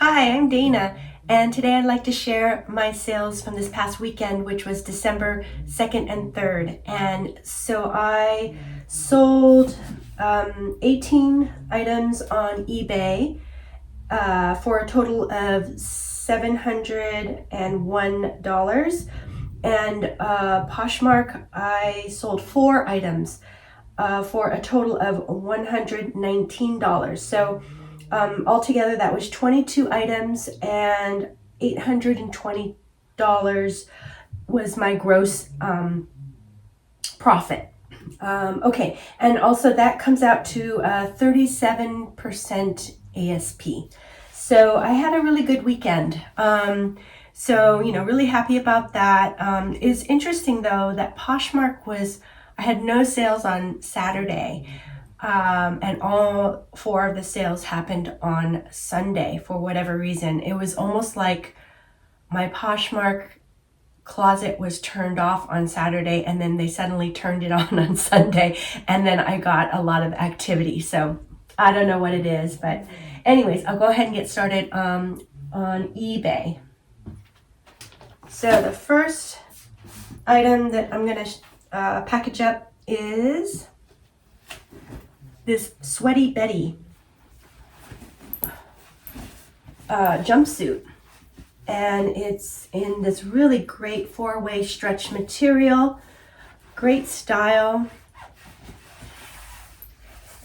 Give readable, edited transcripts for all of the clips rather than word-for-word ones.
Hi, I'm Dana, and today I'd like to share my sales from this past weekend, which was December 2nd and 3rd. And so I sold 18 items on eBay for a total of $701. And Poshmark, I sold 4 items for a total of $119. So altogether, that was 22 items and $820 was my gross profit. Okay, and also that comes out to 37% ASP. So I had a really good weekend. So, really happy about that. It's interesting though that Poshmark I had no sales on Saturday. And all 4 of the sales happened on Sunday for whatever reason. It was almost like my Poshmark closet was turned off on Saturday and then they suddenly turned it on Sunday, and then I got a lot of activity. So I don't know what it is, but anyways, I'll go ahead and get started on eBay. So the first item that I'm going to package up is this Sweaty Betty jumpsuit, and it's in this really great 4-way stretch material, great style,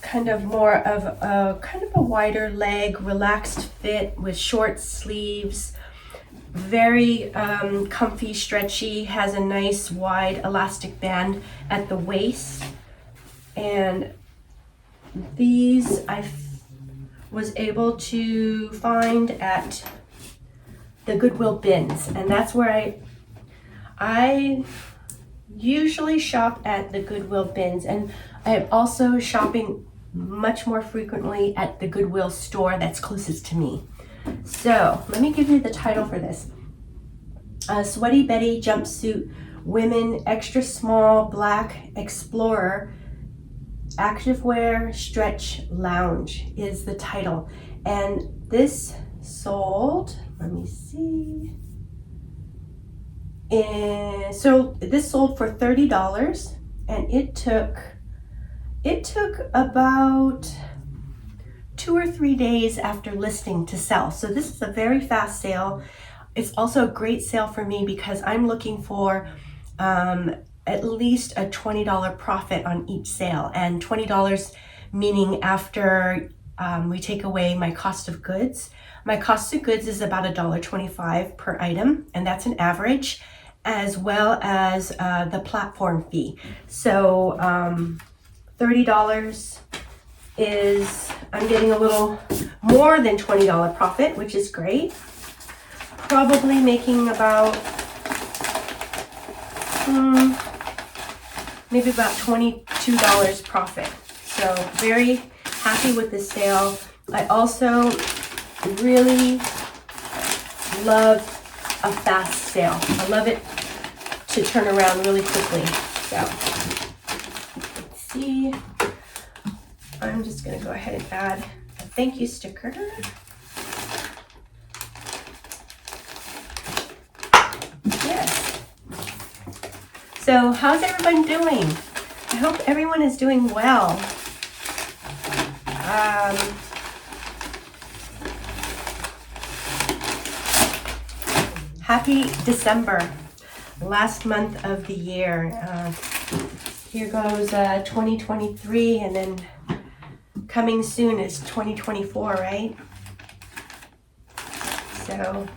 kind of more of a wider leg, relaxed fit with short sleeves, very comfy, stretchy, has a nice wide elastic band at the waist. And these I was able to find at the Goodwill bins, and that's where I usually shop at the Goodwill bins, and I'm also shopping much more frequently at the Goodwill store that's closest to me. So let me give you the title for this. Sweaty Betty Jumpsuit Women Extra Small Black Explorer Activewear Stretch Lounge is the title. And this sold, let me see. So this sold for $30, and it took about 2 or 3 days after listing to sell. So this is a very fast sale. It's also a great sale for me because I'm looking for at least a $20 profit on each sale, and $20 meaning after we take away my cost of goods. My cost of goods is about $1.25 per item, and that's an average, as well as the platform fee. So $30 is, I'm getting a little more than $20 profit, which is great. Probably making about maybe about $22 profit. So very happy with this sale. I also really love a fast sale. I love it to turn around really quickly. So let's see. I'm just going to go ahead and add a thank you sticker. Yes. So how's everyone doing? I hope everyone is doing well. Happy December, last month of the year. Here goes 2023, and then coming soon is 2024, right? So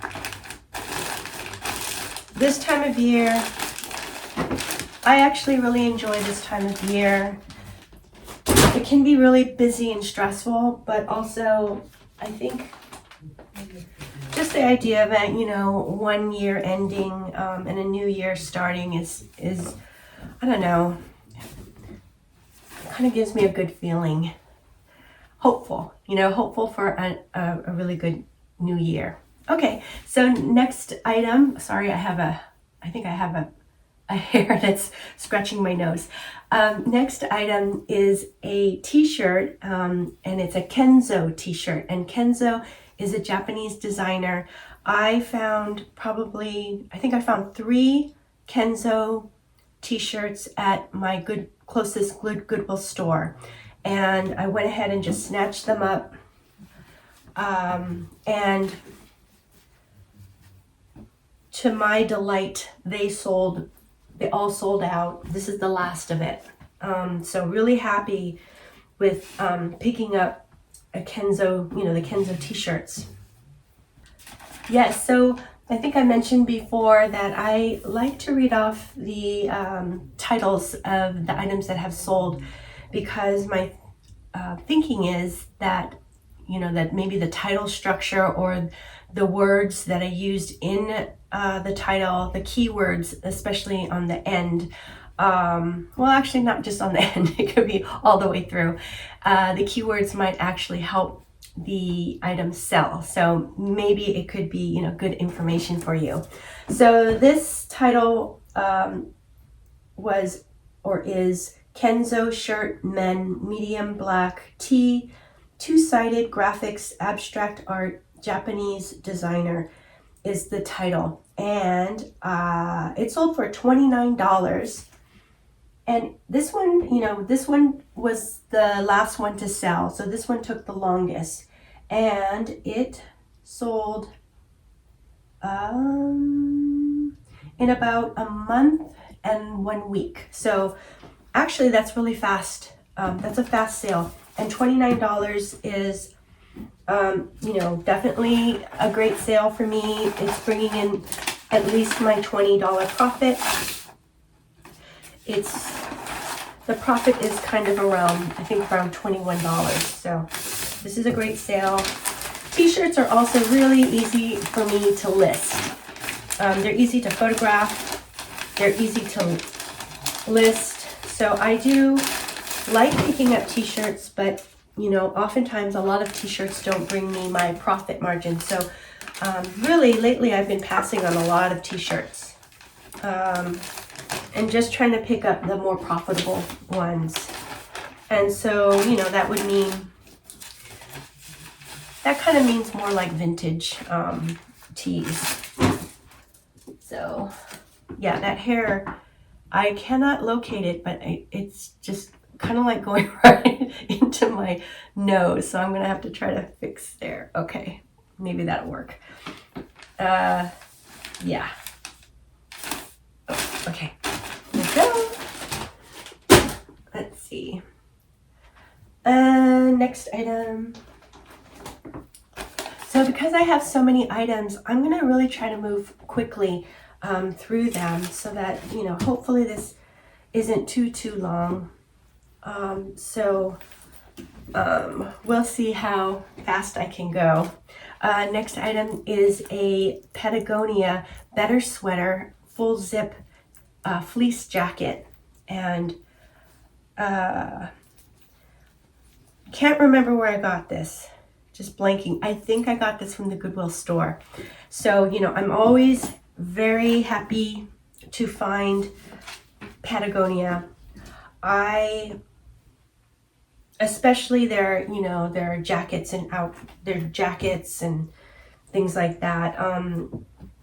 this time of year, I actually really enjoy this time of year. It can be really busy and stressful, but also I think just the idea that, one year ending and a new year starting is I don't know, kind of gives me a good feeling. Hopeful for a really good new year. Okay, so next item, sorry, I think I have a hair that's scratching my nose. Next item is a t-shirt, and it's a Kenzo t-shirt, and Kenzo is a Japanese designer. I think I found 3 Kenzo t-shirts at my closest Goodwill store. And I went ahead and just snatched them up. And to my delight, they all sold out. This is the last of it. So really happy with picking up a Kenzo, the Kenzo t-shirts. Yes, so I think I mentioned before that I like to read off the titles of the items that have sold, because my thinking is that, that maybe the title structure or the words that I used in the title, the keywords, especially on the end, well, actually not just on the end, it could be all the way through. The keywords might actually help the item sell. So maybe it could be, good information for you. So this title is Kenzo shirt men medium black tee, 2-sided graphics, abstract art, Japanese designer is the title. And it sold for $29. And this one, this one was the last one to sell. So this one took the longest. And it sold in about a month and 1 week. So actually that's really fast. That's a fast sale. And $29 is, definitely a great sale for me. It's bringing in at least my $20 profit. The profit is kind of around $21. So this is a great sale. T-shirts are also really easy for me to list. They're easy to photograph. They're easy to list. So I do like picking up t-shirts, but oftentimes a lot of t-shirts don't bring me my profit margin. So really lately I've been passing on a lot of t-shirts. And just trying to pick up the more profitable ones. And so, that would mean, that kind of means more like vintage tees. So, yeah, that hair, I cannot locate it, but it's just kind of like going right into my nose. So I'm going to have to try to fix there. Okay, maybe that'll work. Yeah. Oh, okay. Go. Let's see. Next item. So because I have so many items, I'm going to really try to move quickly through them so that, hopefully this isn't too long. We'll see how fast I can go. Next item is a Patagonia Better Sweater full zip fleece jacket, and can't remember where I got this, just blanking. I think I got this from the Goodwill store. So I'm always very happy to find Patagonia. Especially their jackets and things like that.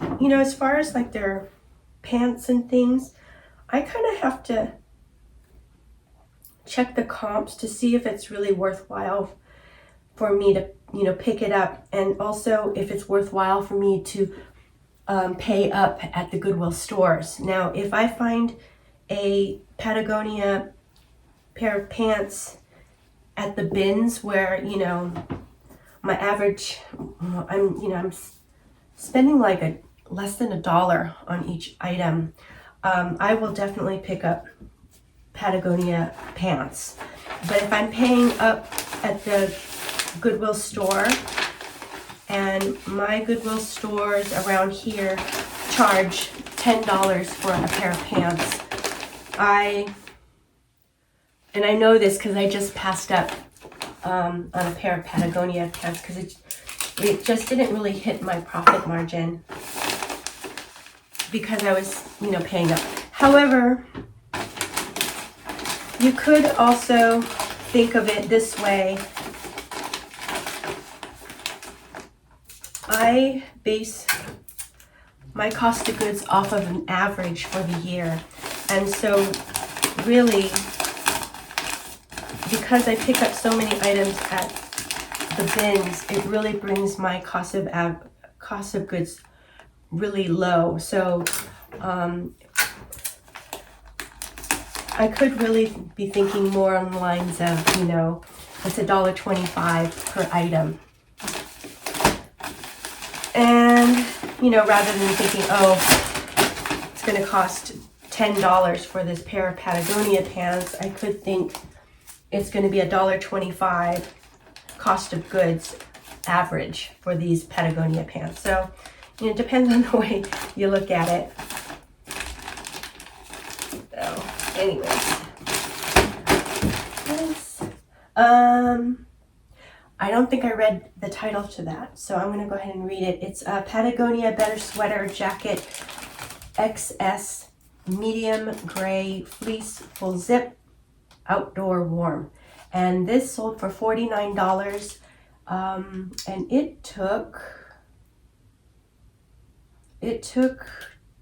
As far as like their pants and things, I kind of have to check the comps to see if it's really worthwhile for me to pick it up, and also if it's worthwhile for me to pay up at the Goodwill stores. Now if I find a Patagonia pair of pants at the bins where my average, I'm spending like less than $1 on each item, I will definitely pick up Patagonia pants. But if I'm paying up at the Goodwill store, and my Goodwill stores around here charge $10 for a pair of pants, I know this because I just passed up on a pair of Patagonia pants because it just didn't really hit my profit margin because I was paying up. However, you could also think of it this way. I base my cost of goods off of an average for the year. And so really, because I pick up so many items at the bins, it really brings my cost of goods really low. So I could really be thinking more on the lines of, it's $1.25 per item. And, rather than thinking, oh, it's going to cost $10 for this pair of Patagonia pants, I could think it's going to be $1.25 cost of goods average for these Patagonia pants. So, it depends on the way you look at it. So, anyways. I don't think I read the title to that, so I'm going to go ahead and read it. It's a Patagonia Better Sweater Jacket XS Medium Gray Fleece Full Zip Outdoor Warm. And this sold for $49, and it took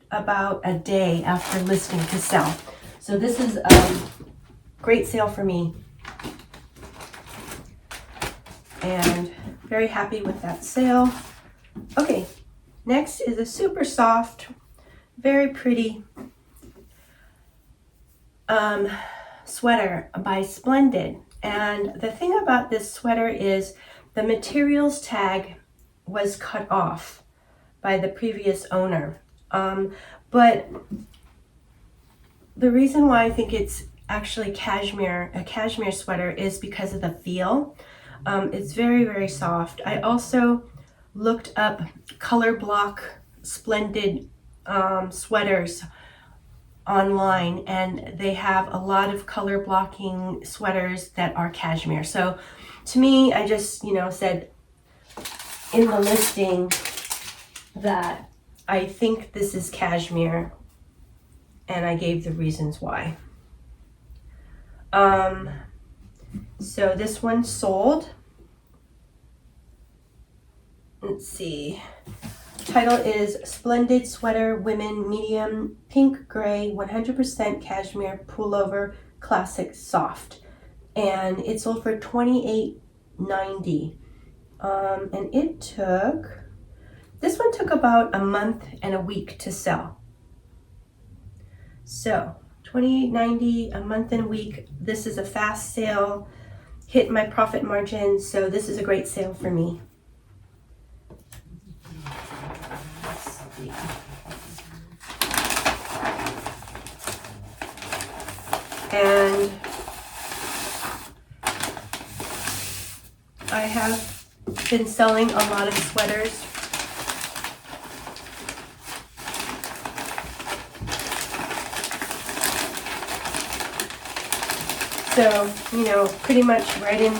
about a day after listing to sell. So this is a great sale for me. And very happy with that sale. Okay, next is a super soft, very pretty sweater by Splendid. And the thing about this sweater is the materials tag was cut off by the previous owner. But the reason why I think it's actually a cashmere sweater is because of the feel. It's very, very soft. I also looked up color block Splendid sweaters online, and they have a lot of color blocking sweaters that are cashmere. So to me, I just, said in the listing that I think this is cashmere, and I gave the reasons why. So this one sold. Let's see. Title is Splendid Sweater Women Medium Pink Gray 100% Cashmere Pullover Classic Soft. And it sold for $28.90. And this one took about a month and a week to sell. So $28.90, a month and a week. This is a fast sale, hit my profit margin, so this is a great sale for me. Let's see. And I have been selling a lot of sweaters. So, pretty much right in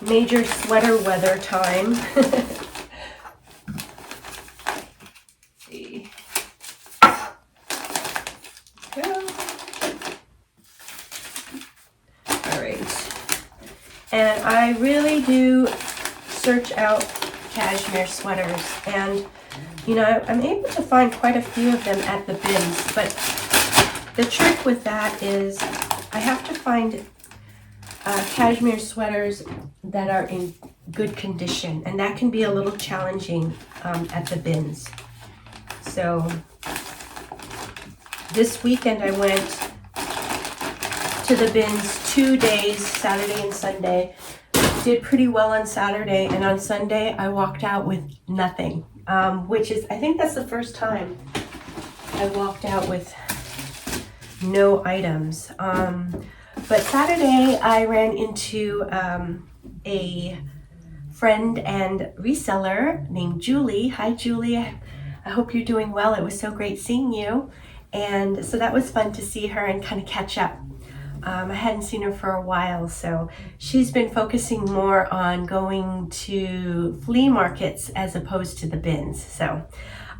major sweater weather time. See. Go. All right. And I really do search out cashmere sweaters, and I'm able to find quite a few of them at the bins, but the trick with that is I have to find cashmere sweaters that are in good condition, and that can be a little challenging at the bins. So this weekend I went to the bins 2 days, Saturday and Sunday. Did pretty well on Saturday, and on Sunday I walked out with nothing, which is, I think that's the first time I walked out with no items. But Saturday I ran into a friend and reseller named Julie. Hi Julie, I hope you're doing well. It was so great seeing you. And so that was fun to see her and kind of catch up. I hadn't seen her for a while, so she's been focusing more on going to flea markets as opposed to the bins. So,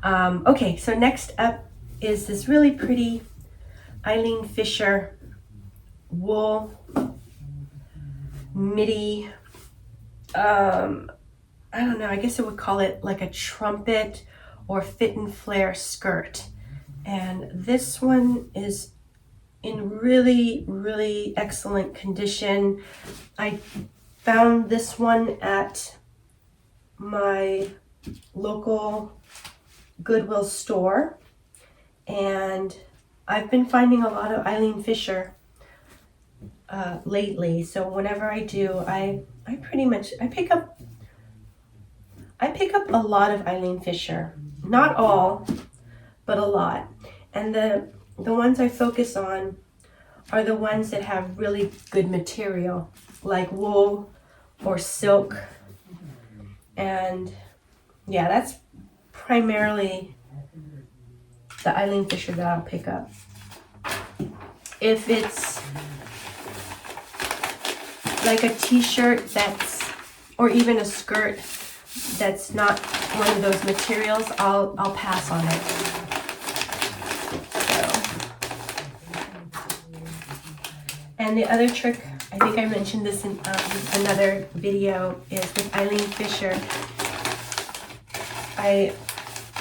okay, so next up is this really pretty Eileen Fisher wool midi I don't know, I guess I would call it like a trumpet or fit and flare skirt. And this one is in really, really excellent condition. I found this one at my local Goodwill store, and I've been finding a lot of Eileen Fisher lately. So whenever I do, I pick up a lot of Eileen Fisher. Not all, but a lot. And the ones I focus on are the ones that have really good material, like wool or silk. And yeah, that's primarily the Eileen Fisher that I'll pick up. If it's like a t-shirt or even a skirt that's not one of those materials, I'll pass on it. And the other trick, I think I mentioned this in another video, is with Eileen Fisher. I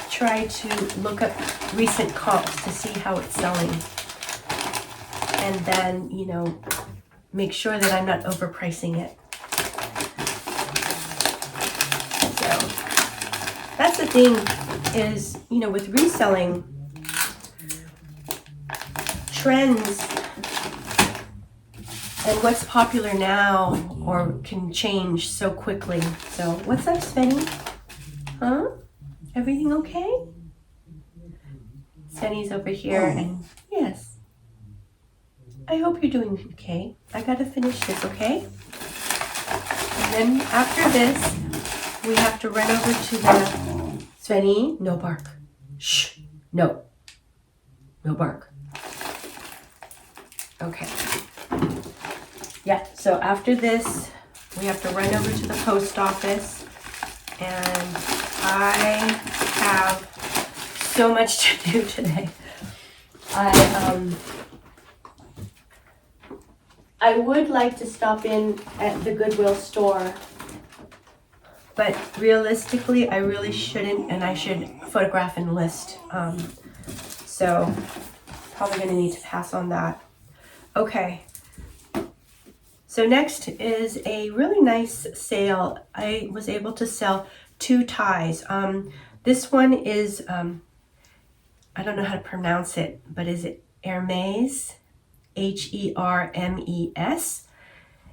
try to look up recent comps to see how it's selling. And then, make sure that I'm not overpricing it. So that's the thing is, with reselling, trends and what's popular now or can change so quickly. So what's up, Svenny? Huh? Everything okay? Svenny's over here, and yes. I hope you're doing okay. I gotta finish this, okay? And then after this, we have to run over to the... Svenny, no bark. Shh. No. No bark. Okay. Yeah, so after this, we have to run over to the post office, and I have so much to do today. I would like to stop in at the Goodwill store, but realistically, I really shouldn't, and I should photograph and list. So probably gonna need to pass on that. Okay. So next is a really nice sale. I was able to sell 2 ties. This one is, I don't know how to pronounce it, but is it Hermes? Hermes.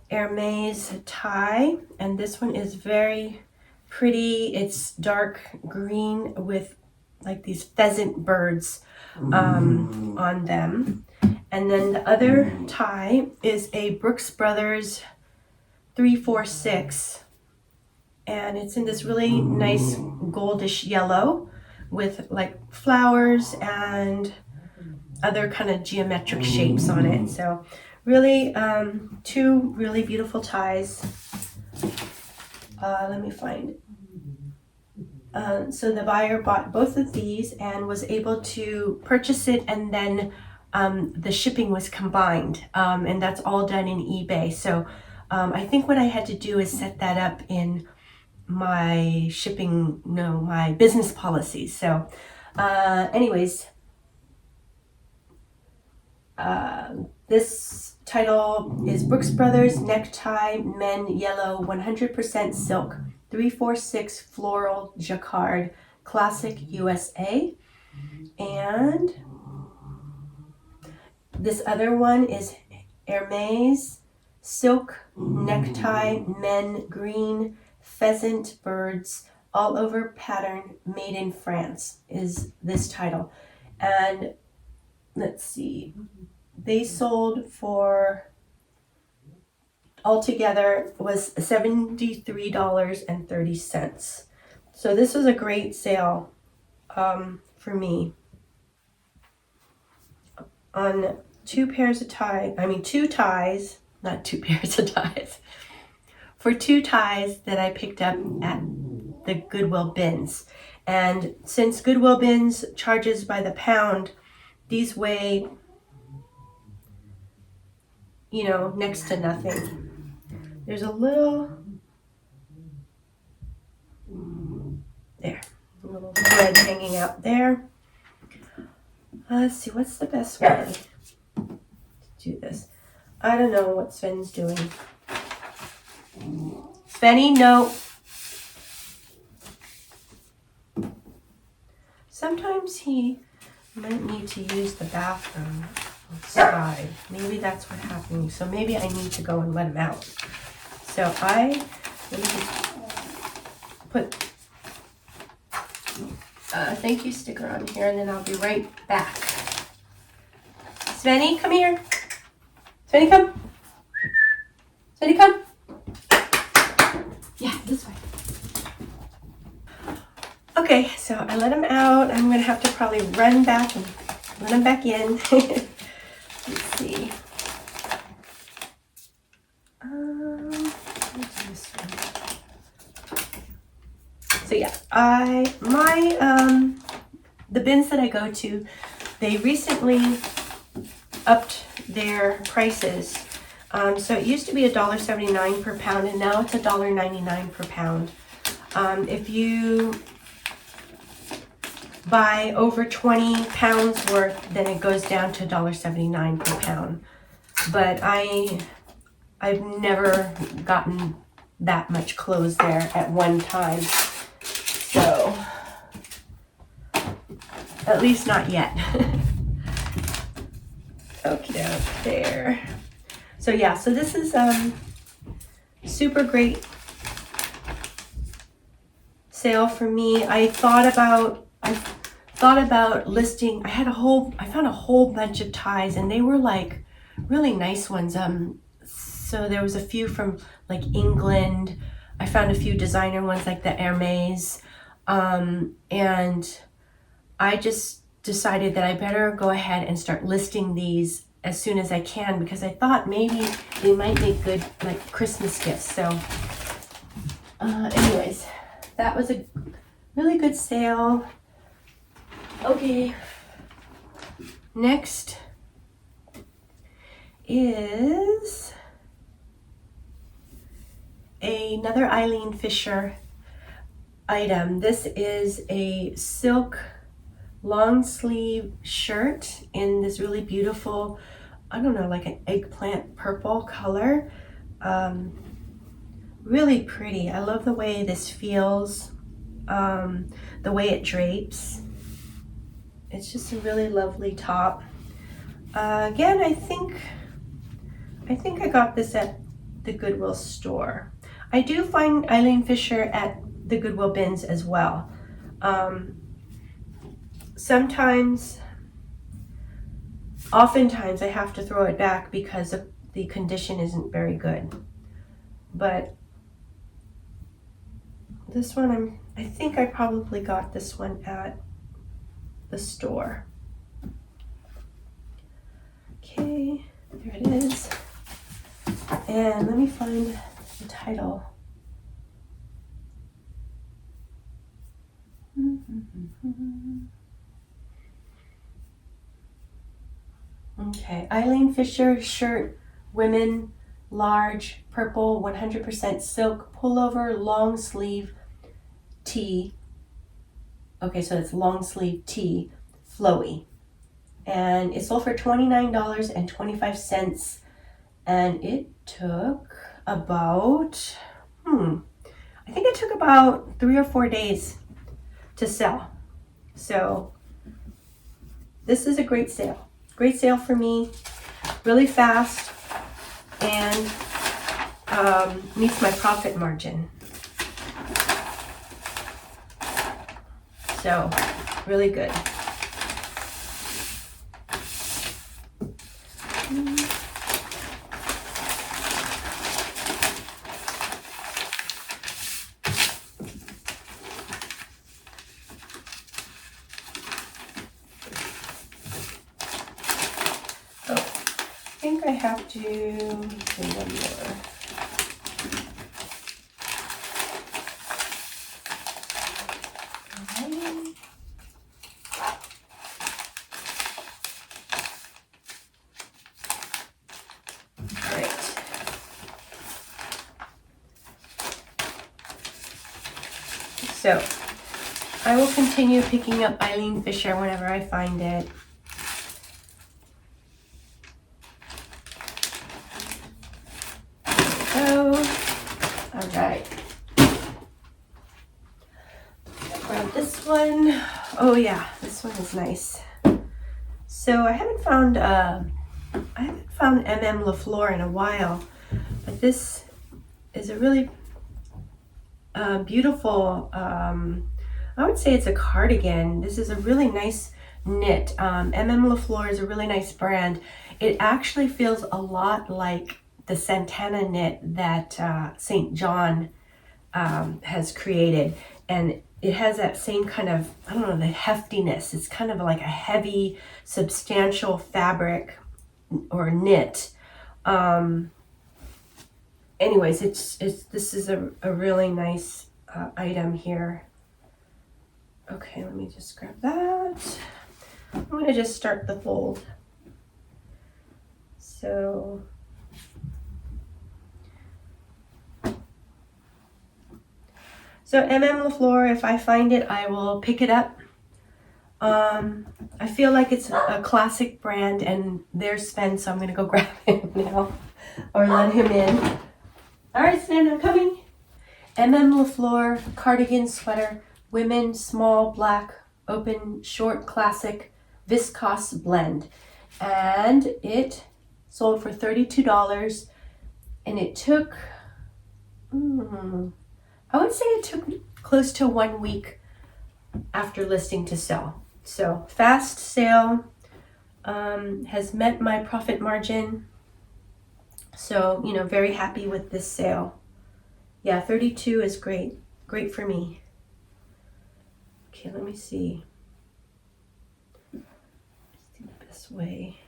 Hermes tie. And this one is very pretty. It's dark green with like these pheasant birds on them. And then the other tie is a Brooks Brothers 346, and it's in this really nice goldish yellow with like flowers and other kind of geometric shapes on it. So really 2 really beautiful ties. Let me find it. So the buyer bought both of these and was able to purchase it, and then the shipping was combined, and that's all done in eBay. So I think what I had to do is set that up in my my business policies. So anyways, this title is Brooks Brothers Necktie Men Yellow 100% Silk 346 Floral Jacquard Classic USA. And this other one is Hermes Silk Necktie Men Green Pheasant Birds All Over Pattern Made in France is this title. And let's see, they sold for, altogether was $73.30. So this was a great sale for me on 2 ties, not 2 pairs of ties, for 2 ties that I picked up at the Goodwill bins. And since Goodwill bins charges by the pound, these weigh, next to nothing. There's a little There, a little thread hanging out there. Let's see, what's the best way to do this? I don't know what Sven's doing. Svenny, no. Sometimes he might need to use the bathroom outside. Maybe that's what's happening. So maybe I need to go and let him out. So let me just put a thank you sticker on here, and then I'll be right back. Svenny, come here. Svenny, come. Svenny, come. Yeah, this way. Okay, so I let him out. I'm gonna have to probably run back and let him back in. Let's see. What's this one? So yeah, the bins that I go to, they recently upped their prices. So it used to be $1.79 per pound, and now it's $1.99 per pound. If you buy over 20 pounds worth, then it goes down to $1.79 per pound. But I've never gotten that much clothes there at one time. So, at least not yet. Okay, there. So yeah, so this is super great sale for me. I thought about listing. I found a whole bunch of ties, and they were like really nice ones. So there was a few from like England. I found a few designer ones like the Hermes, and I just decided that I better go ahead and start listing these as soon as I can, because I thought maybe they might make good like Christmas gifts. So anyways, that was a really good sale. Okay, next is another Eileen Fisher item. This is a silk long sleeve shirt in this really beautiful, I don't know, like an eggplant purple color. Really pretty. I love the way this feels, the way it drapes. It's just a really lovely top. Again, I think I got this at the Goodwill store. I do find Eileen Fisher at the Goodwill bins as well. Oftentimes I have to throw it back because the condition isn't very good. But this one, I think I probably got this one at the store. Okay, there it is. And let me find the title. Okay, Eileen Fisher shirt, women, large, purple, 100% silk, pullover, long sleeve tee. Okay, so it's long sleeve tee, flowy. And it sold for $29.25. And it took about, I think it took about 3 or 4 days to sell. So this is a great sale. Great sale for me, really fast, and meets my profit margin. So, really good. I think I have to do one more. Right. So I will continue picking up Eileen Fisher whenever I find it. All right. Grab this one. Oh yeah, this one is nice. So I haven't found MM LaFleur in a while, but this is a really beautiful. I would say it's a cardigan. This is a really nice knit. MM LaFleur is a really nice brand. It actually feels a lot like the Santana knit that St. John has created, and it has that same kind of, I don't know, the heftiness. It's kind of like a heavy, substantial fabric or knit. Anyways, this is a really nice item here. Okay, let me just grab that. I'm gonna just start the fold. So MM LaFleur, if I find it, I will pick it up. I feel like it's a classic brand, and there's Sven, so I'm gonna go grab him now, or let him in. All right, Sven, I'm coming. MM LaFleur cardigan sweater, women, small, black, open, short, classic, viscose blend. And it sold for $32, and it took, I would say it took close to 1 week after listing to sell. So fast sale, has met my profit margin. So, you know, very happy with this sale. Yeah, 32 is great. Great for me. Okay, let me see. Let's do it this way.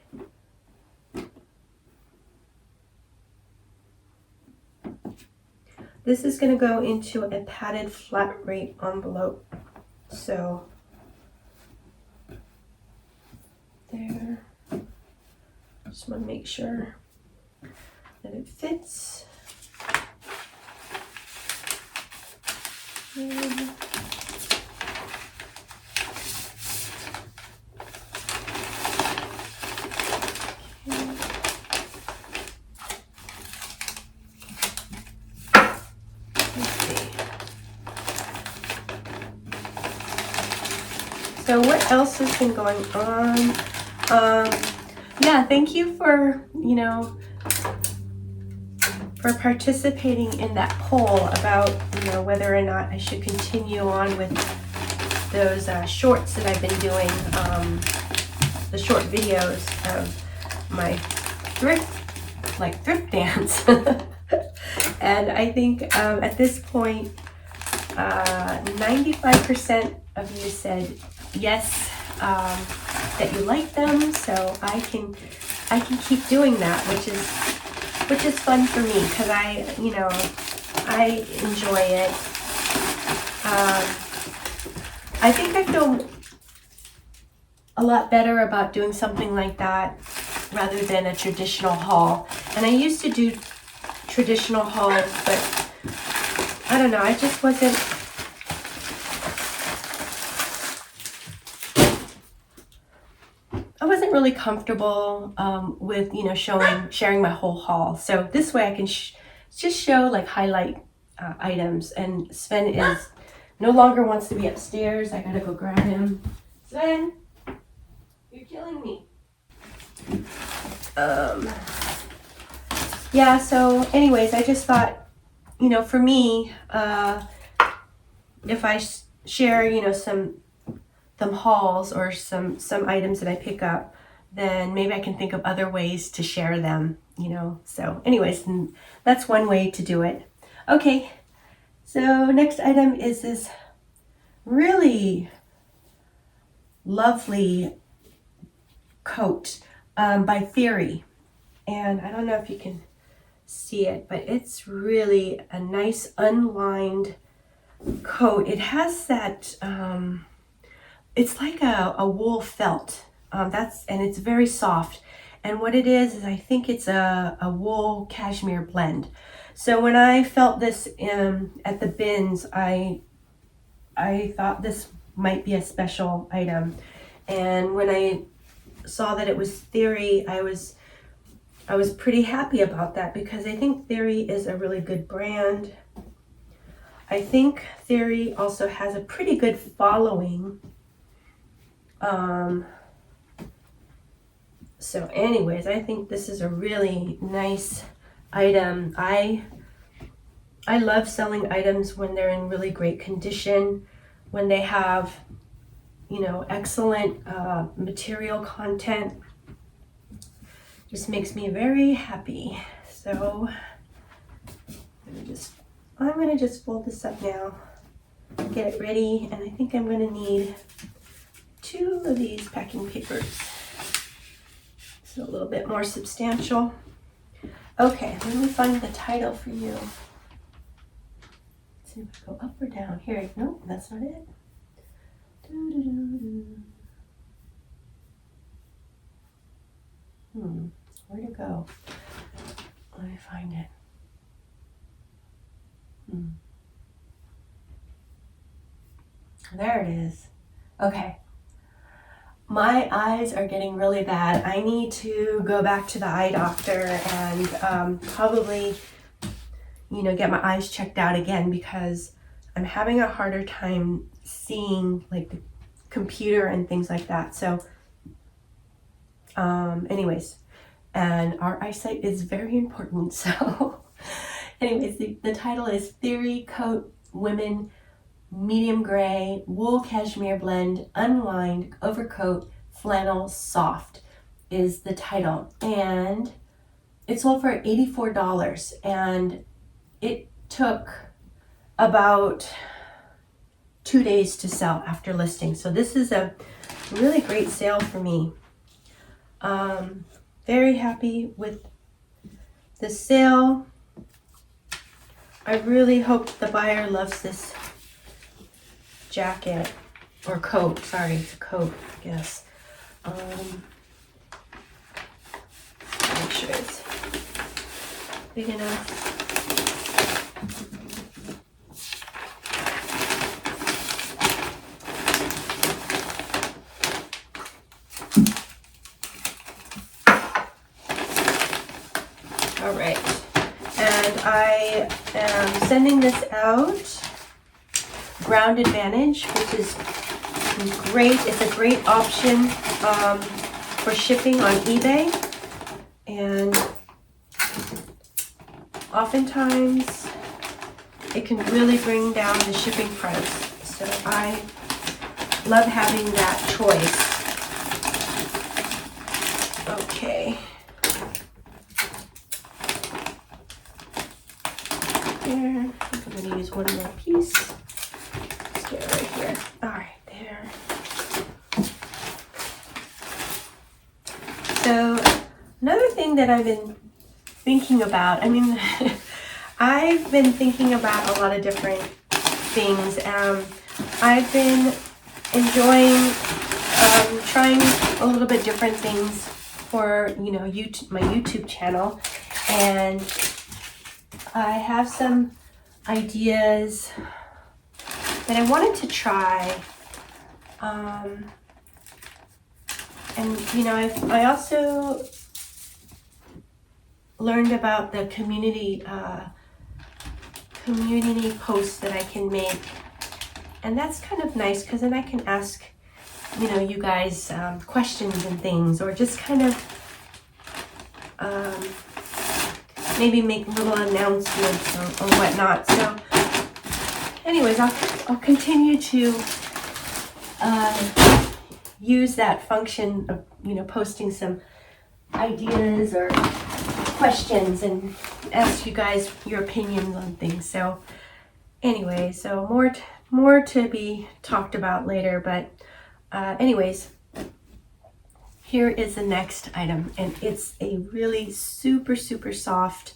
This is going to go into a padded flat rate envelope. So there. Just want to make sure that it fits. And so what else has been going on? Yeah, thank you for, you know, for participating in that poll about, you know, whether or not I should continue on with those shorts that I've been doing, the short videos of my thrift dance. And I think at this point, 95% of you said yes, that you like them, so I can keep doing that, which is fun for me, because I enjoy it. I think I feel a lot better about doing something like that rather than a traditional haul. And I used to do traditional hauls, but I don't know, I just wasn't really comfortable with, you know, sharing my whole haul. So this way I can just show like highlight items. And Sven is no longer wants to be upstairs. I gotta go grab him. Sven, you're killing me. Yeah, so anyways, I just thought, you know, for me, if I share, you know, some hauls or some items that I pick up, then maybe I can think of other ways to share them, you know. So anyways, that's one way to do it. Okay, so next item is this really lovely coat by Theory. And I don't know if you can see it, but it's really a nice unlined coat. It has that, it's like a wool felt. And it's very soft. And what it is I think it's a wool cashmere blend. So when I felt this at the bins, I thought this might be a special item. And when I saw that it was Theory, I was pretty happy about that, because I think Theory is a really good brand. I think Theory also has a pretty good following. So anyways, I think this is a really nice item. I love selling items when they're in really great condition, when they have, you know, excellent material content. Just makes me very happy. So I'm gonna just fold this up now, get it ready, and I think I'm gonna need 2 of these packing papers. It's a little bit more substantial. Okay, let me find the title for you. Let's see if I go up or down. Here, no, that's not it. Where to go? Let me find it. There it is. Okay. My eyes are getting really bad. I need to go back to the eye doctor and probably, you know, get my eyes checked out again, because I'm having a harder time seeing like the computer and things like that. So anyways, and our eyesight is very important. So anyways, the title is Theory Coat Women Medium Gray Wool Cashmere Blend Unlined Overcoat Flannel Soft is the title, and it sold for $84, and it took about 2 days to sell after listing. So this is a really great sale for me. Very happy with the sale. I really hope the buyer loves this jacket or coat. Sorry, it's a coat, I guess. Make sure it's big enough. All right, and I am sending this out. Ground Advantage, which is great. It's a great option for shipping on eBay, and oftentimes it can really bring down the shipping price. So I love having that choice. Okay. There. I think I'm going to use one more piece. Let's get it right here. All right, there. So another thing that I've been thinking about, I've been thinking about a lot of different things. I've been enjoying trying a little bit different things for, you know, my YouTube channel, and I have some ideas that I wanted to try. And you know, I also learned about the community posts that I can make, and that's kind of nice, because then I can ask, you know, you guys questions and things, or just kind of maybe make little announcements or whatnot. So anyways, I'll continue to use that function of, you know, posting some ideas or questions and ask you guys your opinions on things. So anyway, so more to be talked about later, but anyways, here is the next item, and it's a really super soft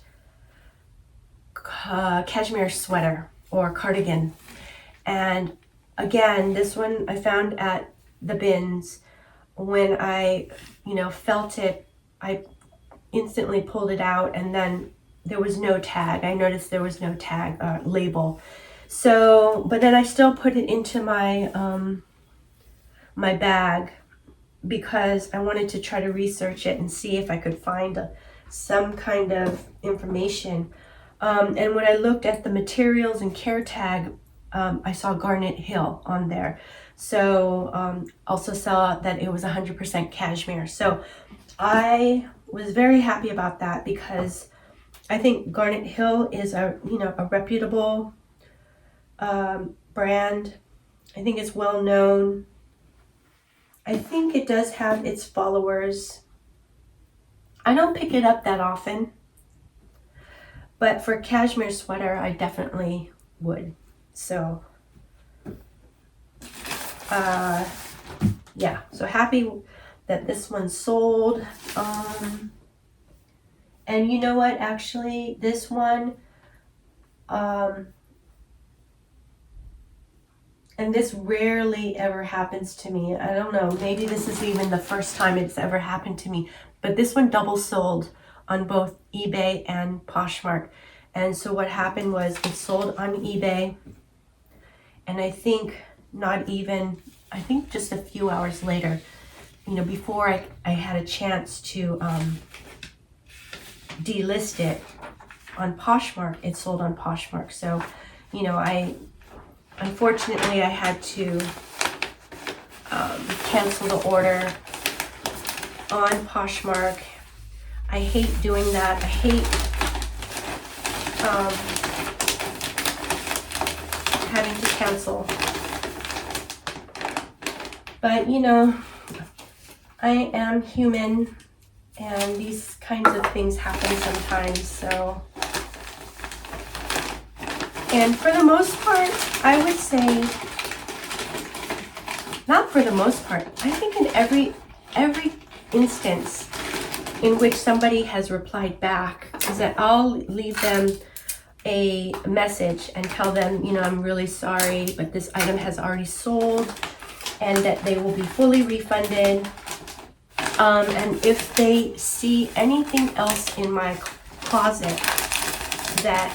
cashmere sweater or cardigan. And again, this one I found at the bins. When I, you know, felt it, I instantly pulled it out, and then there was no tag. I noticed there was no tag label. So, but then I still put it into my my bag because I wanted to try to research it and see if I could find some kind of information. And when I looked at the materials and care tag, I saw Garnet Hill on there. So also saw that it was 100% cashmere. So I was very happy about that because I think Garnet Hill is a reputable brand. I think it's well known. I think it does have its followers. I don't pick it up that often, but for a cashmere sweater, I definitely would. So, yeah, so happy that this one sold. And you know what, actually, this one, and this rarely ever happens to me. I don't know, maybe this is even the first time it's ever happened to me, but this one double sold on both eBay and Poshmark. And so what happened was it sold on eBay, and I think just a few hours later, before I had a chance to delist it on Poshmark, it sold on Poshmark. So, unfortunately, I had to cancel the order on Poshmark. I hate doing that. I hate having to cancel. But, I am human and these kinds of things happen sometimes, so. And for the most part, I would say, not for the most part, I think in every instance in which somebody has replied back is that I'll leave them a message and tell them, I'm really sorry, but this item has already sold and that they will be fully refunded. And if they see anything else in my closet that,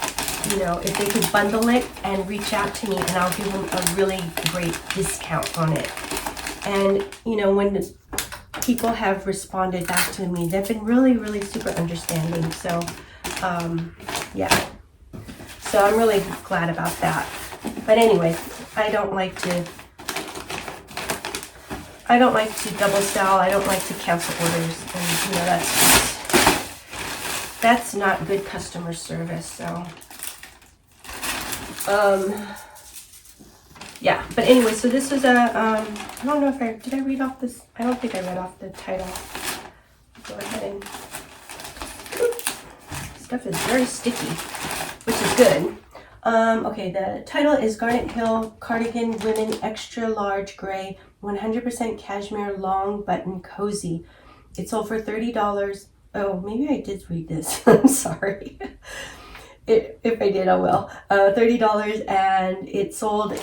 if they could bundle it and reach out to me, and I'll give them a really great discount on it. And, when the people have responded back to me, they've been really, really super understanding. So, yeah. So I'm really glad about that. But anyway, I don't like to double sell. I don't like to cancel orders. And, that's not good customer service. So, yeah, but anyway, so this was I don't know if did I read off this? I don't think I read off the title. Go ahead and, stuff is very sticky, which is good. Okay, the title is Garnet Hill Cardigan Women Extra Large Gray 100% Cashmere Long Button Cozy. It sold for $30. Oh, maybe I did read this. I'm sorry. If I did, I will. $30, and it sold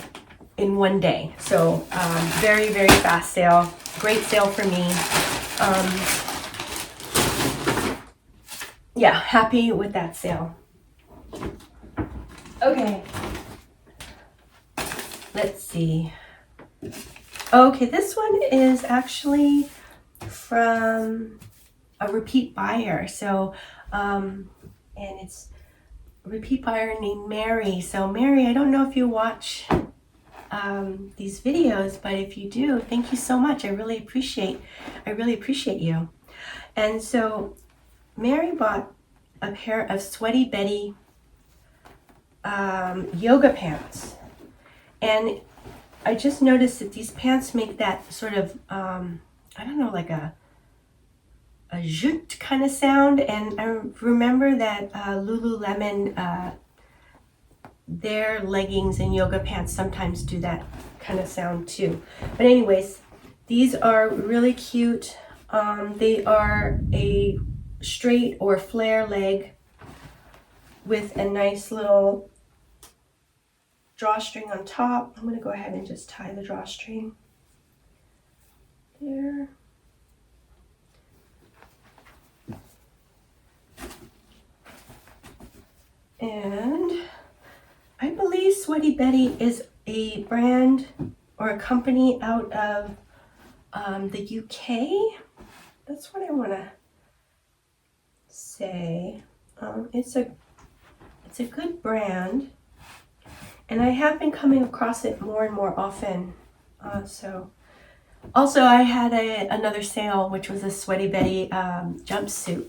in one day. So very, very fast sale. Great sale for me. Yeah, happy with that sale. Okay. Let's see. Okay, this one is actually from a repeat buyer. So, and it's repeat buyer named Mary. So Mary, I don't know if you watch these videos, but if you do, thank you so much. I really appreciate you. And so Mary bought a pair of Sweaty Betty yoga pants, and I just noticed that these pants make that sort of I don't know, like a jute kind of sound. And I remember that Lululemon, their leggings and yoga pants sometimes do that kind of sound too. But anyways, these are really cute. They are a straight or flare leg with a nice little drawstring on top. I'm going to go ahead and just tie the drawstring there. And I believe Sweaty Betty is a brand or a company out of the UK. That's what I want to say. It's a good brand, and I have been coming across it more and more often. So also I had another sale, which was a Sweaty Betty jumpsuit.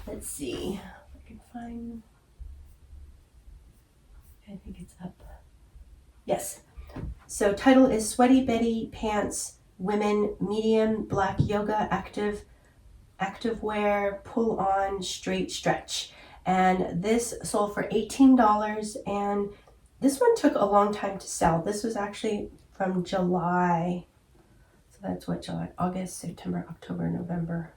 Let's see if I can find. I think it's up. Yes. So title is Sweaty Betty Pants Women Medium Black Yoga Active Wear Pull On Straight Stretch. And this sold for $18, and this one took a long time to sell. This was actually from July. So that's what, July, August, September, October, November,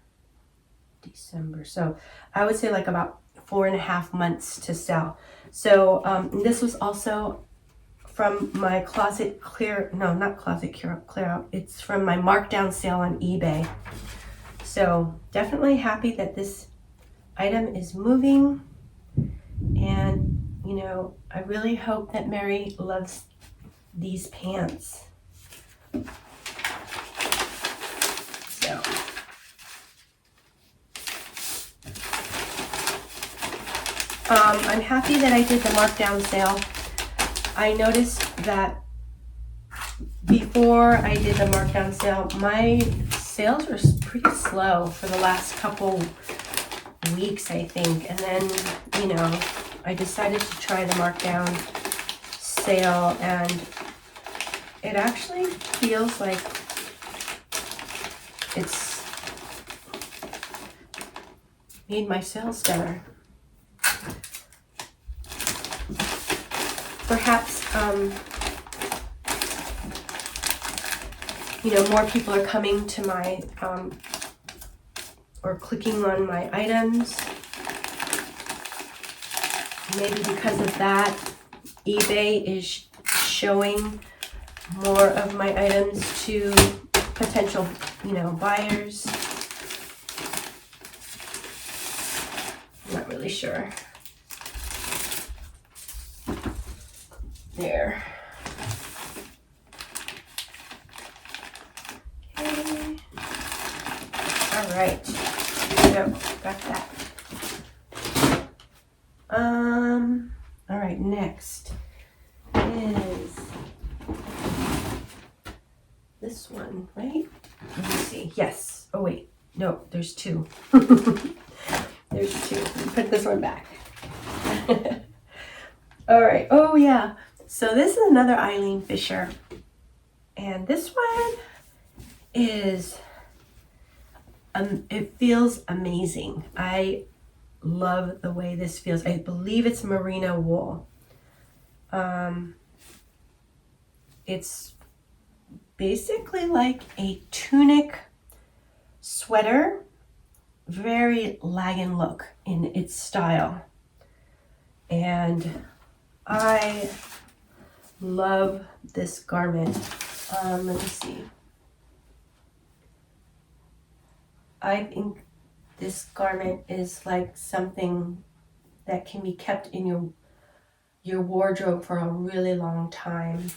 December. So I would say like about 4.5 months to sell. So this was also from my closet clear, no, not closet clear out. It's from my markdown sale on eBay. So definitely happy that this item is moving. And, you know, I really hope that Mary loves these pants. So. I'm happy that I did the markdown sale. I noticed that before I did the markdown sale, my sales were pretty slow for the last couple weeks, I think. And then, you know, I decided to try the markdown sale, and it actually feels like it's made my sales better. Perhaps, you know, more people are coming to my, or clicking on my items. Maybe because of that, eBay is showing more of my items to potential, you know, buyers. I'm not really sure. There. Okay. All right. So got that. All right. Next is this one, right? Let me see. Yes. Oh wait. No, there's two. There's two. Put this one back. All right. Oh yeah. So this is another Eileen Fisher, and this one is, it feels amazing. I love the way this feels. I believe it's merino wool. It's basically like a tunic sweater, very lagging look in its style, and I love this garment. Let me see. I think this garment is like something that can be kept in your wardrobe for a really long time.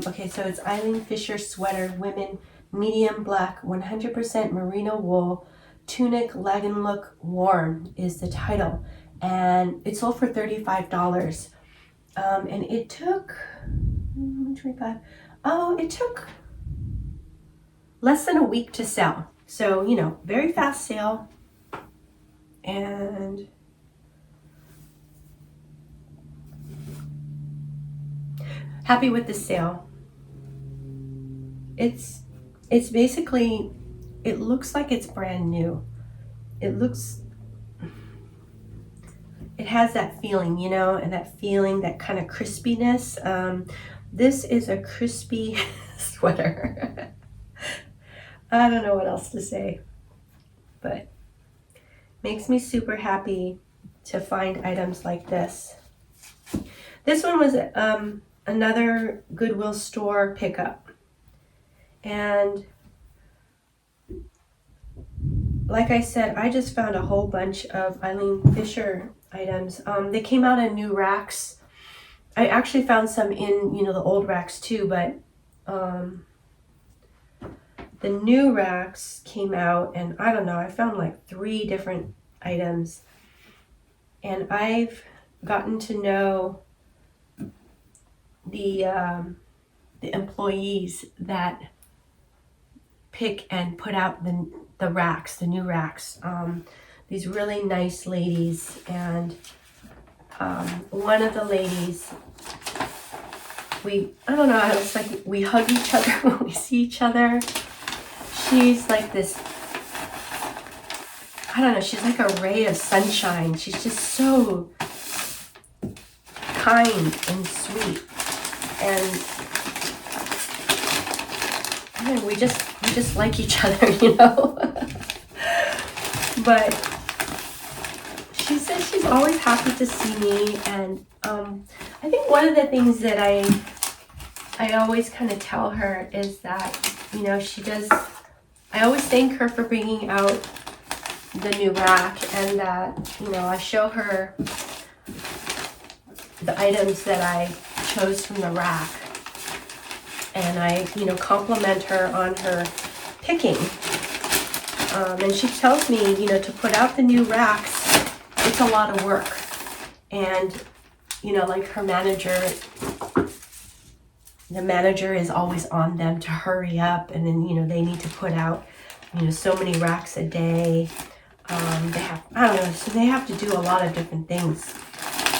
Okay, so it's Eileen Fisher sweater, women, medium black, 100% merino wool, tunic, lagging look, warm is the title. And it sold for $35. And it took, 25. Oh, it took less than a week to sell. So, you know, very fast sale. And happy with the sale. It's basically, it looks like it's brand new. It has that feeling, you know, and that feeling, that kind of crispiness. This is a crispy sweater. I don't know what else to say, but makes me super happy to find items like this. This one was another Goodwill store pickup. And like I said, I just found a whole bunch of Eileen Fisher items. They came out in new racks. I actually found some in, you know, the old racks too, but the new racks came out, and I don't know, I found like 3 different items, and I've gotten to know the employees that pick and put out the racks, the new racks. These really nice ladies, and one of the ladies, I don't know, it's like we hug each other when we see each other. She's like this, I don't know, she's like a ray of sunshine. She's just so kind and sweet, and I mean, we just like each other, you know. But she says she's always happy to see me, and I think one of the things that I always kind of tell her is that, you know, I always thank her for bringing out the new rack, and that, you know, I show her the items that I chose from the rack, and I, you know, compliment her on her picking. And she tells me, you know, to put out the new racks, it's a lot of work. And, you know, like her manager, the manager is always on them to hurry up, and then, you know, they need to put out, you know, so many racks a day. They have, I don't know, so they have to do a lot of different things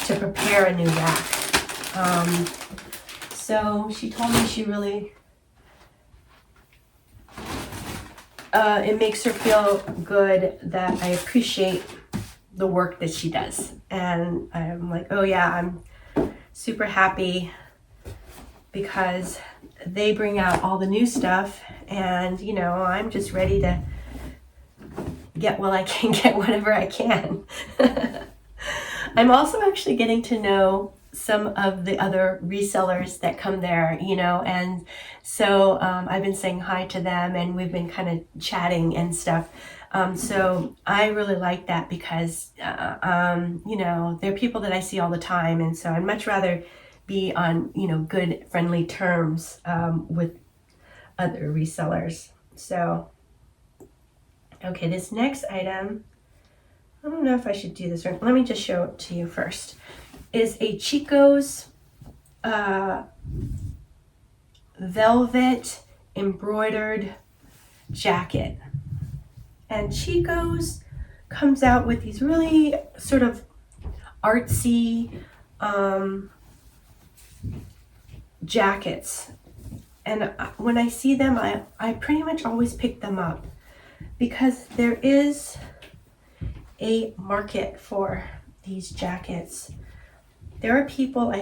to prepare a new rack. So she told me she really, it makes her feel good that I appreciate the work that she does. And I'm like, oh yeah, I'm super happy because they bring out all the new stuff, and, you know, I'm just ready to get what I can get, whatever I can. I'm also actually getting to know some of the other resellers that come there, you know, and so I've been saying hi to them, and we've been kind of chatting and stuff. So I really like that because, you know, they're people that I see all the time, and so I'd much rather be on, you know, good, friendly terms with other resellers. So, okay, this next item, I don't know if I should do this, or let me just show it to you first, is a Chico's velvet embroidered jacket. And Chico's comes out with these really sort of artsy jackets. And when I see them, I pretty much always pick them up because there is a market for these jackets. There are people,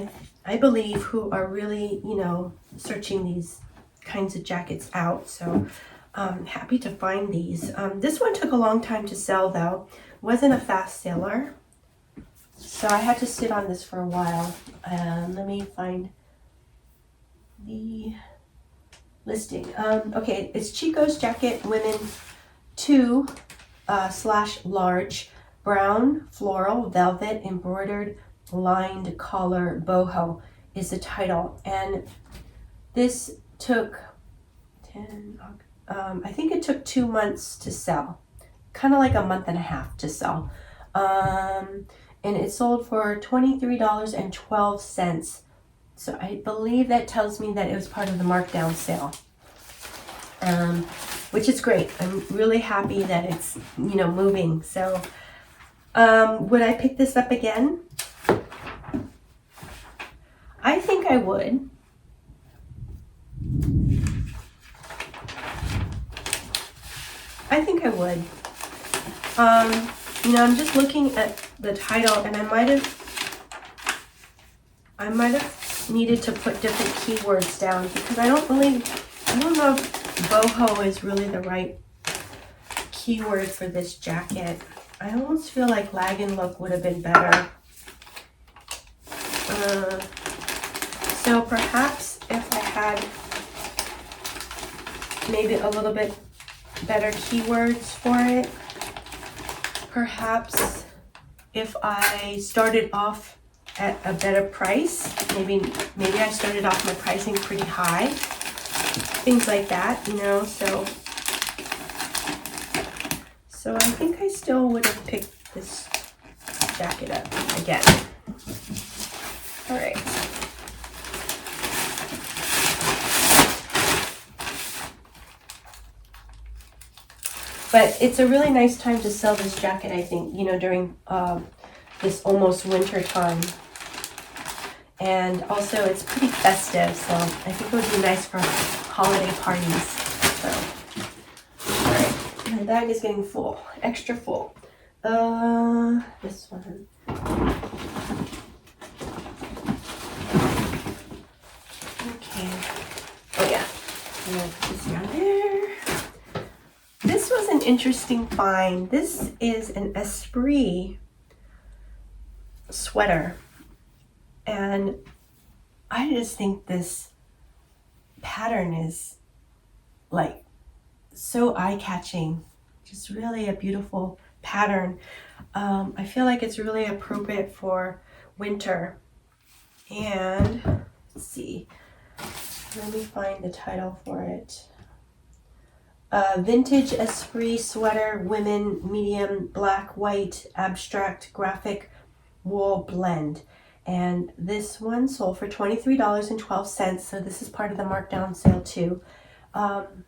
I believe, who are really, you know, searching these kinds of jackets out. So I'm happy to find these. This one took a long time to sell, though. Wasn't a fast seller. So I had to sit on this for a while. Let me find the listing. Okay, it's Chico's Jacket Women 2/large brown floral velvet embroidered lined collar boho is the title, and this took I think it took 2 months to sell, kind of like a month and a half to sell, and it sold for $23.12. So I believe that tells me that it was part of the markdown sale, which is great. I'm really happy that it's, you know, moving. So would I pick this up again? I think I would. I think I would. You know, I'm just looking at the title, and I might have needed to put different keywords down because I don't know if boho is really the right keyword for this jacket. I almost feel like lag and look would have been better. So perhaps if I had maybe a little bit better keywords for it, perhaps if I started off at a better price, maybe I started off my pricing pretty high, things like that, you know. So So I think I still would have picked this jacket up again. All right. But it's a really nice time to sell this jacket, I think, you know, during this almost winter time. And also it's pretty festive, so I think it would be nice for holiday parties. So, all right, my bag is getting full, extra full. This one. Okay. Oh yeah, I'm gonna put this down there. This was an interesting find. This is an Esprit sweater. And I just think this pattern is like so eye-catching. Just really a beautiful pattern. I feel like it's really appropriate for winter. And let's see, let me find the title for it. Vintage Esprit sweater, women, medium, black, white, abstract, graphic, wool blend. And this one sold for $23.12, so this is part of the markdown sale too. And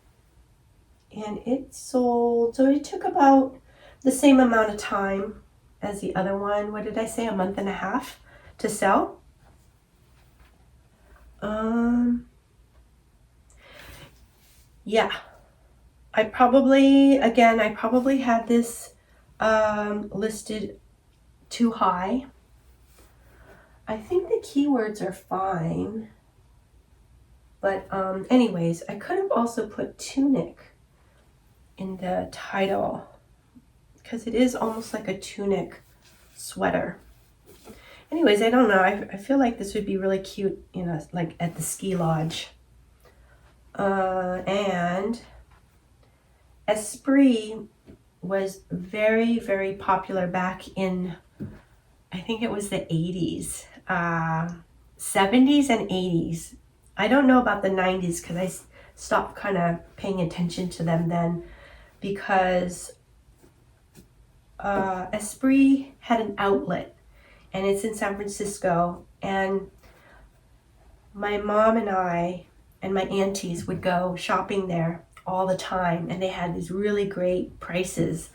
it sold, so it took about the same amount of time as the other one. What did I say, a month and a half to sell? Yeah, I probably had this listed too high. I think the keywords are fine, but anyways, I could have also put tunic in the title because it is almost like a tunic sweater. Anyways, I don't know. I feel like this would be really cute, you know, like at the ski lodge. And Esprit was very, very popular back in, I think it was the 80s. 70s and 80s. I don't know about the 90s because I stopped kind of paying attention to them then, because Esprit had an outlet and it's in San Francisco, and my mom and I and my aunties would go shopping there all the time, and they had these really great prices.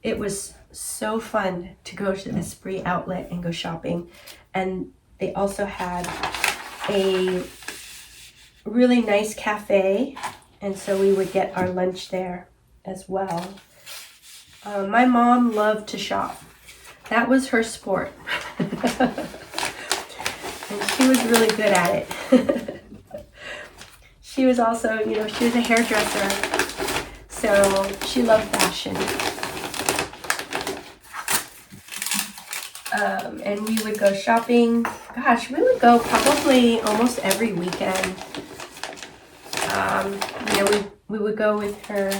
It was so fun to go to the Esprit outlet and go shopping. And they also had a really nice cafe, and so we would get our lunch there as well. My mom loved to shop. That was her sport. And she was really good at it. She was also, you know, she was a hairdresser, so she loved fashion. And we would go shopping. Gosh, we would go probably almost every weekend. You know, we would go with her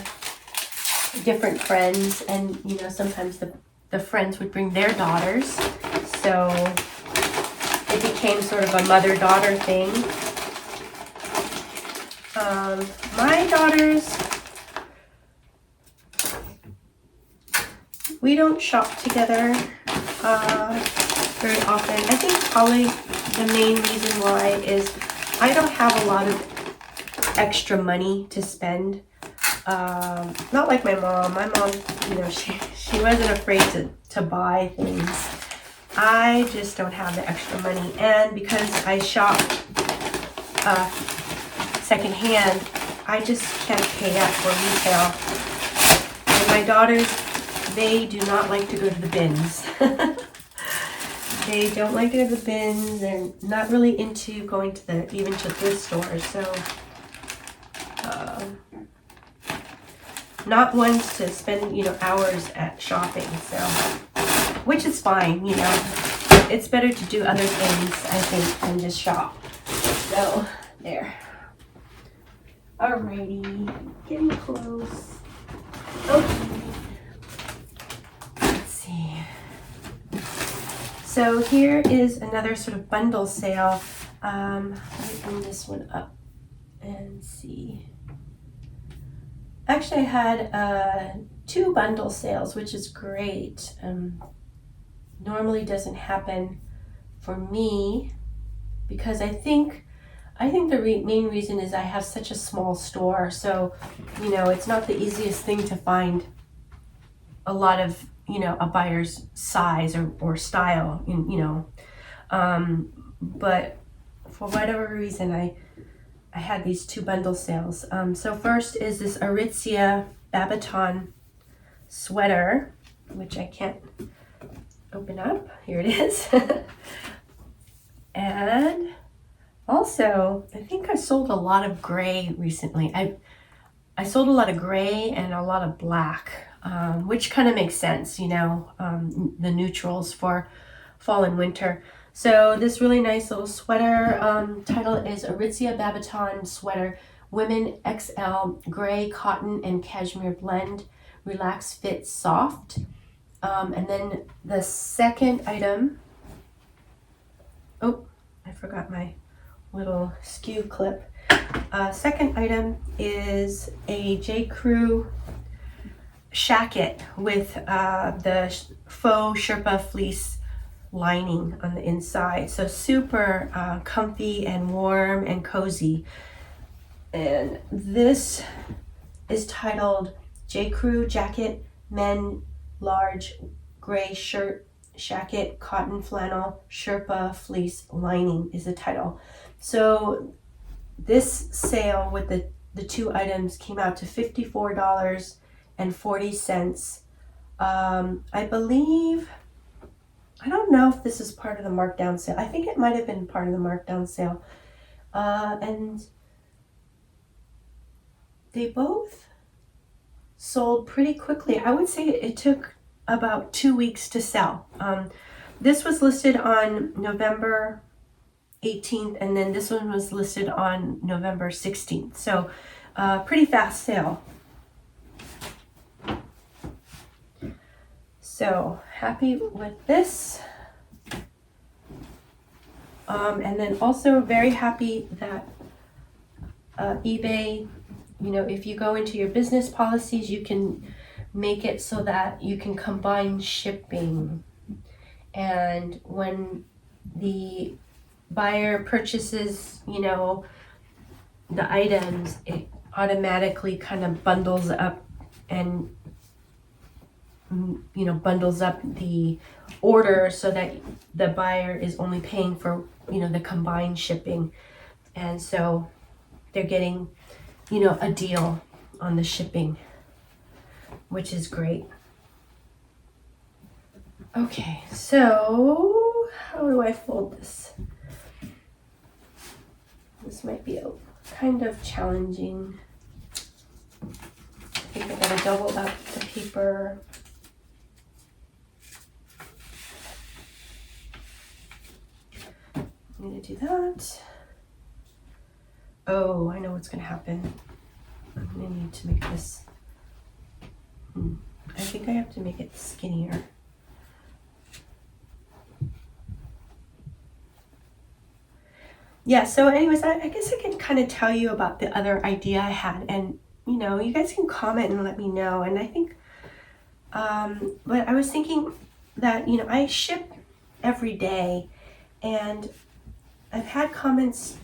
different friends, and you know, sometimes the friends would bring their daughters, so it became sort of a mother-daughter thing. My daughters, we don't shop together very often. I think probably the main reason why is I don't have a lot of extra money to spend. Not like my mom. My mom, you know, she wasn't afraid to buy things. I just don't have the extra money, and because I shop secondhand, I just can't pay that for retail. And my daughters, they do not like to go to the bins. They don't like to go to the bins. They're not really into going to even to thrift stores. So, not ones to spend, you know, hours at shopping. So, which is fine, you know. It's better to do other things, I think, than just shop. So, there. Alrighty, getting close. Okay. Let's see. So here is another sort of bundle sale. Let me bring this one up and see. Actually, I had 2 bundle sales, which is great. Normally doesn't happen for me because I think the main reason is I have such a small store. So, it's not the easiest thing to find a lot of, a buyer's size or style, but for whatever reason, I had these 2 bundle sales. So first is this Aritzia Babaton sweater, which I can't open up. Here it is. And also, I think I sold a lot of gray recently. I sold a lot of gray and a lot of black, which kind of makes sense, the neutrals for fall and winter. So this really nice little sweater, title is Aritzia Babaton Sweater, Women XL, Gray, Cotton, and Cashmere Blend, Relax Fit Soft. And then the second item, oh, I forgot my little skew clip. Second item is a J. Crew shacket with the faux Sherpa fleece lining on the inside. So super comfy and warm and cozy. And this is titled J. Crew Jacket Men Large Gray Shirt Shacket Cotton Flannel Sherpa Fleece Lining is the title. So this sale with the 2 items came out to $54.40. I believe, I don't know if this is part of the markdown sale. I think it might have been part of the markdown sale. And they both sold pretty quickly. I would say it took about 2 weeks to sell. This was listed on November 18th, and then this one was listed on November 16th. So pretty fast sale. So happy with this. And then also very happy that eBay, if you go into your business policies, you can make it so that you can combine shipping. And when the buyer purchases, the items, it automatically kind of bundles up and bundles up the order so that the buyer is only paying for the combined shipping, and so they're getting a deal on the shipping, which is great. Okay, so how do I fold this? This might be a kind of challenging. I think I gotta double up the paper. I'm gonna do that. Oh, I know what's gonna happen. I'm gonna need to make this, I think I have to make it skinnier. Yeah, so anyways, I guess I can kind of tell you about the other idea I had, and you guys can comment and let me know. And I think, but I was thinking that, I ship every day, and I've had comments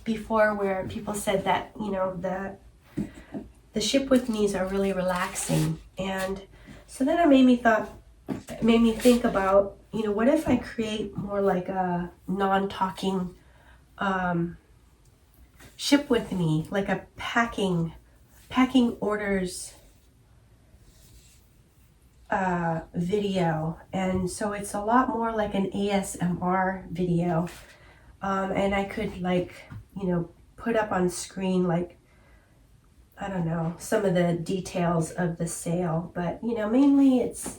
before where people said that, the ship with me's are really relaxing. And so then it made me think about, what if I create more like a non-talking ship with me, like a packing orders video. And so it's a lot more like an ASMR video. And I could put up on screen, I don't know, some of the details of the sale, but mainly it's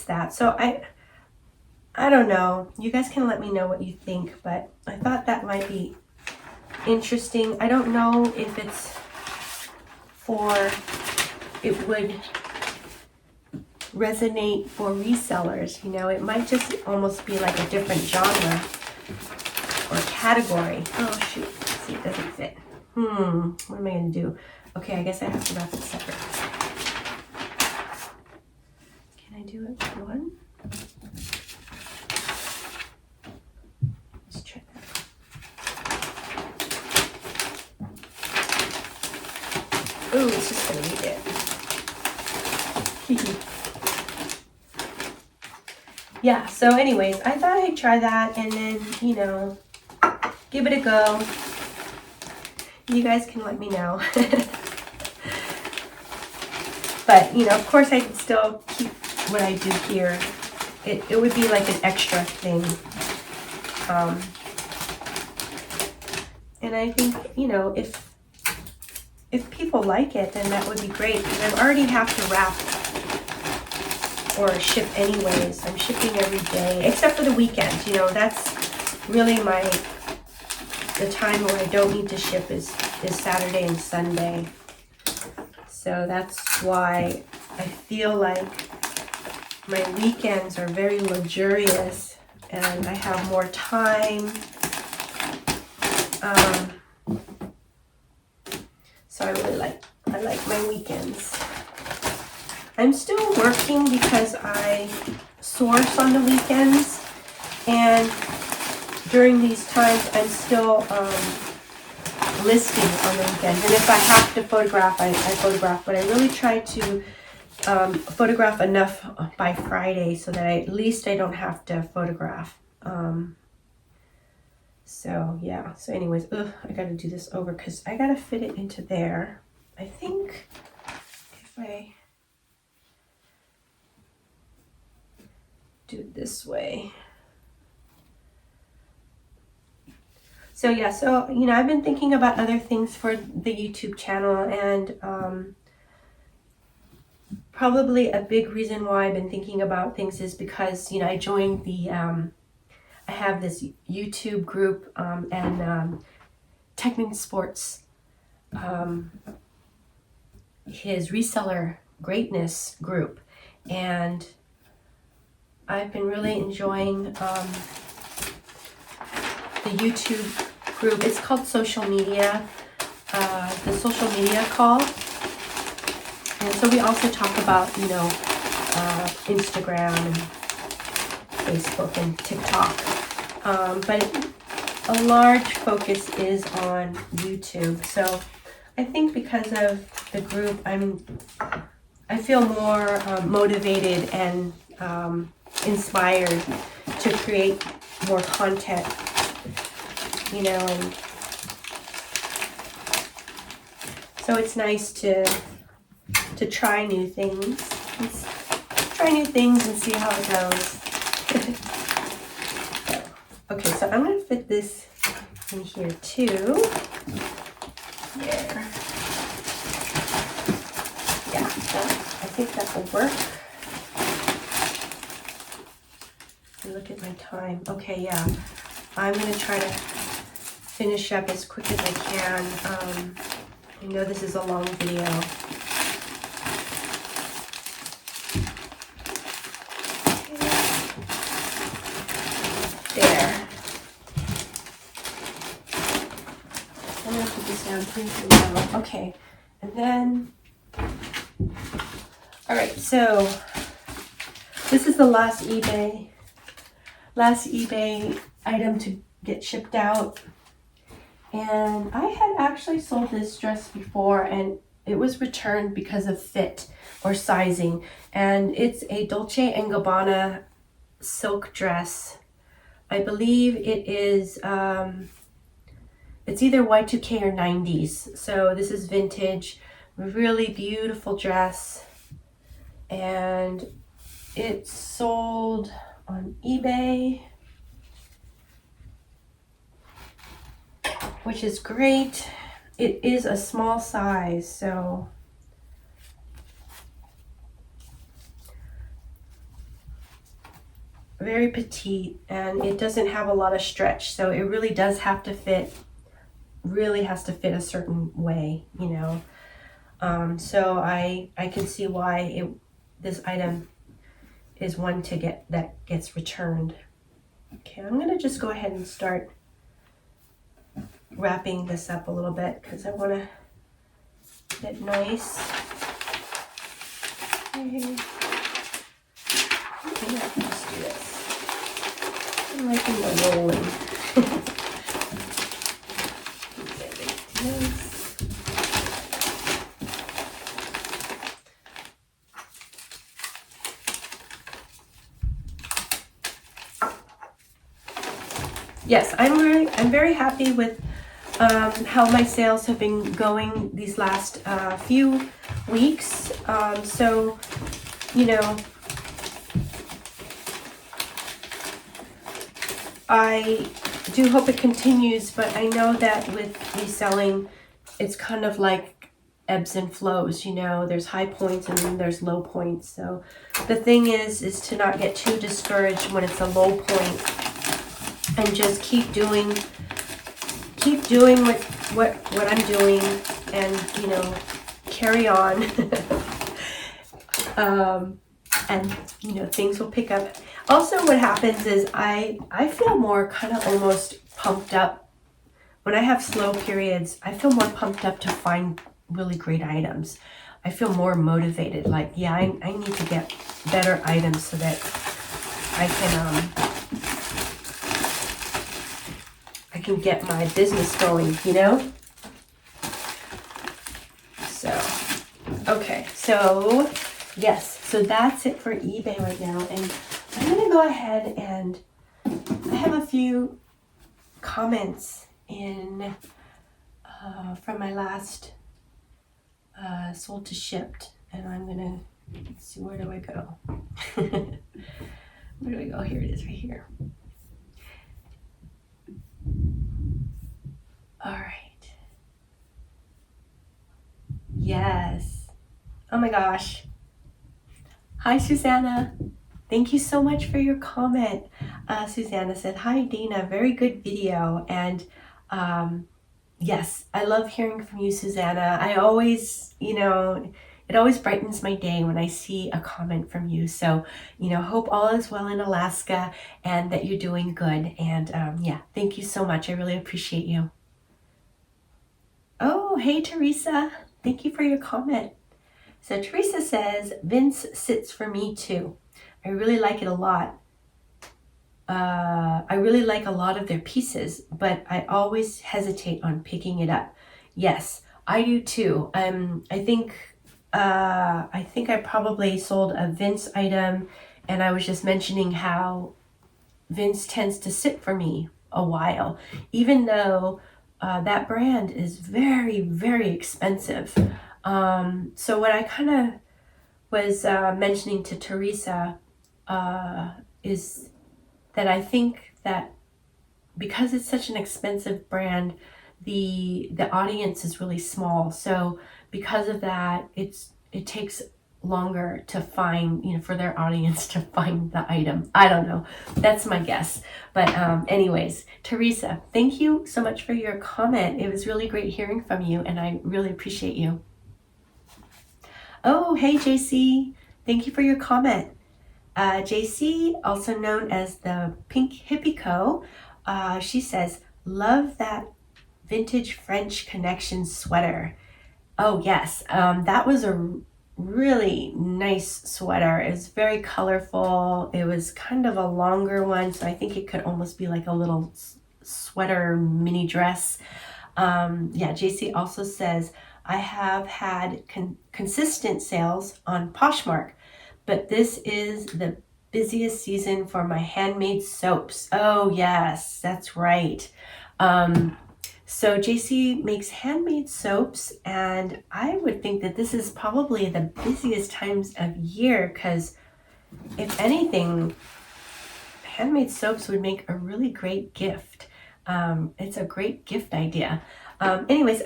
that. So I don't know. You guys can let me know what you think, but I thought that might be interesting. I don't know if it would resonate for resellers. It might just almost be like a different genre or category. Oh shoot, let's see, it doesn't fit. What am I gonna do? Okay, I guess I have to wrap it separate. Can I do it with one? Let's try that. Ooh, it's just gonna eat it. Yeah, so anyways, I thought I'd try that and then, you know, give it a go. You guys can let me know. But, you know, of course I can still keep what I do here. It would be like an extra thing. And I think, you know, if people like it, then that would be great, because I already have to wrap or ship anyways. I'm shipping every day, except for the weekends. You know, that's really the time where I don't need to ship is Saturday and Sunday. So that's why I feel like my weekends are very luxurious and I have more time. So I like my weekends. I'm still working because I source on the weekends, and during these times I'm still listing on the weekends. And if I have to photograph, I photograph, but I really try to photograph enough by Friday so that at least I don't have to photograph. So yeah, so anyways, I gotta do this over because I gotta fit it into there. I think if I do it this way. So yeah, so, you know, I've been thinking about other things for the YouTube channel, and probably a big reason why I've been thinking about things is because, you know, I joined the, I have this YouTube group, and Technic Sports, his reseller greatness group, and I've been really enjoying the YouTube group. It's called Social Media, the Social Media Call. And so we also talk about, you know, Instagram and Facebook and TikTok. But a large focus is on YouTube. So I think because of the group, I feel more motivated and inspired to create more content, you know, and so it's nice to try new things. And see how it goes. Okay, so I'm gonna fit this in here too. There. Yeah, I think that will work. Look at my time. Okay, yeah. I'm gonna try to finish up as quick as I can. I know this is a long video. There. I'm gonna put this down here for now. Okay, and then, all right, so this is the last eBay item to get shipped out. And I had actually sold this dress before and it was returned because of fit or sizing. And it's a Dolce & Gabbana silk dress. I believe it is, it's either Y2K or 90s. So this is vintage, really beautiful dress. And it's sold on eBay, which is great. It is a small size, so very petite, and it doesn't have a lot of stretch, so it really does have to fit, has to fit a certain way, you know. So I can see why this item is one that gets returned. Okay, I'm gonna just go ahead and start wrapping this up a little bit because I want to bit nice. Okay. Maybe I can just do this. I'm liking the rolling. Yes, I'm very happy with how my sales have been going these last few weeks. So, you know, I do hope it continues, but I know that with reselling, it's kind of like ebbs and flows, you know, there's high points and then there's low points. So the thing is to not get too discouraged when it's a low point and just keep doing what I'm doing and, you know, carry on. And, you know, things will pick up. Also, what happens is I feel more kind of almost pumped up. When I have slow periods, I feel more pumped up to find really great items. I feel more motivated. Like, yeah, I need to get better items so that I can get my business going, you know? So, okay, so yes, so that's it for eBay right now. And I'm gonna go ahead and I have a few comments in from my last sold to shipped, and I'm gonna see, where do I go? Where do I go? Here it is, right here. All right. Yes. Oh my gosh. Hi, Susanna. Thank you so much for your comment. Susanna said, hi, Dana, very good video. And yes, I love hearing from you, Susanna. I always, you know, it always brightens my day when I see a comment from you. So, you know, hope all is well in Alaska and that you're doing good. And yeah, thank you so much. I really appreciate you. Oh, hey, Teresa. Thank you for your comment. So Teresa says, Vince sits for me too. I really like it a lot. I really like a lot of their pieces, but I always hesitate on picking it up. Yes, I do too. I think I probably sold a Vince item, and I was just mentioning how Vince tends to sit for me a while, even though that brand is very, very expensive. So what I kind of was mentioning to Teresa is that I think that because it's such an expensive brand, the audience is really small. So because of that, it takes longer to find, you know, for their audience to find the item. I don't know. That's my guess. But anyways, Teresa, thank you so much for your comment. It was really great hearing from you, and I really appreciate you. Oh, hey, JC. Thank you for your comment. JC, also known as the Pink Hippie Co., she says, love that vintage French Connection sweater. Oh, yes. That was a really nice sweater. It was very colorful. It was kind of a longer one, so I think it could almost be like a little sweater mini dress. Yeah, JC also says, I have had consistent sales on Poshmark, but this is the busiest season for my handmade soaps. Oh, yes, that's right. So JC makes handmade soaps, and I would think that this is probably the busiest times of year because if anything, handmade soaps would make a really great gift. It's a great gift idea. Anyways,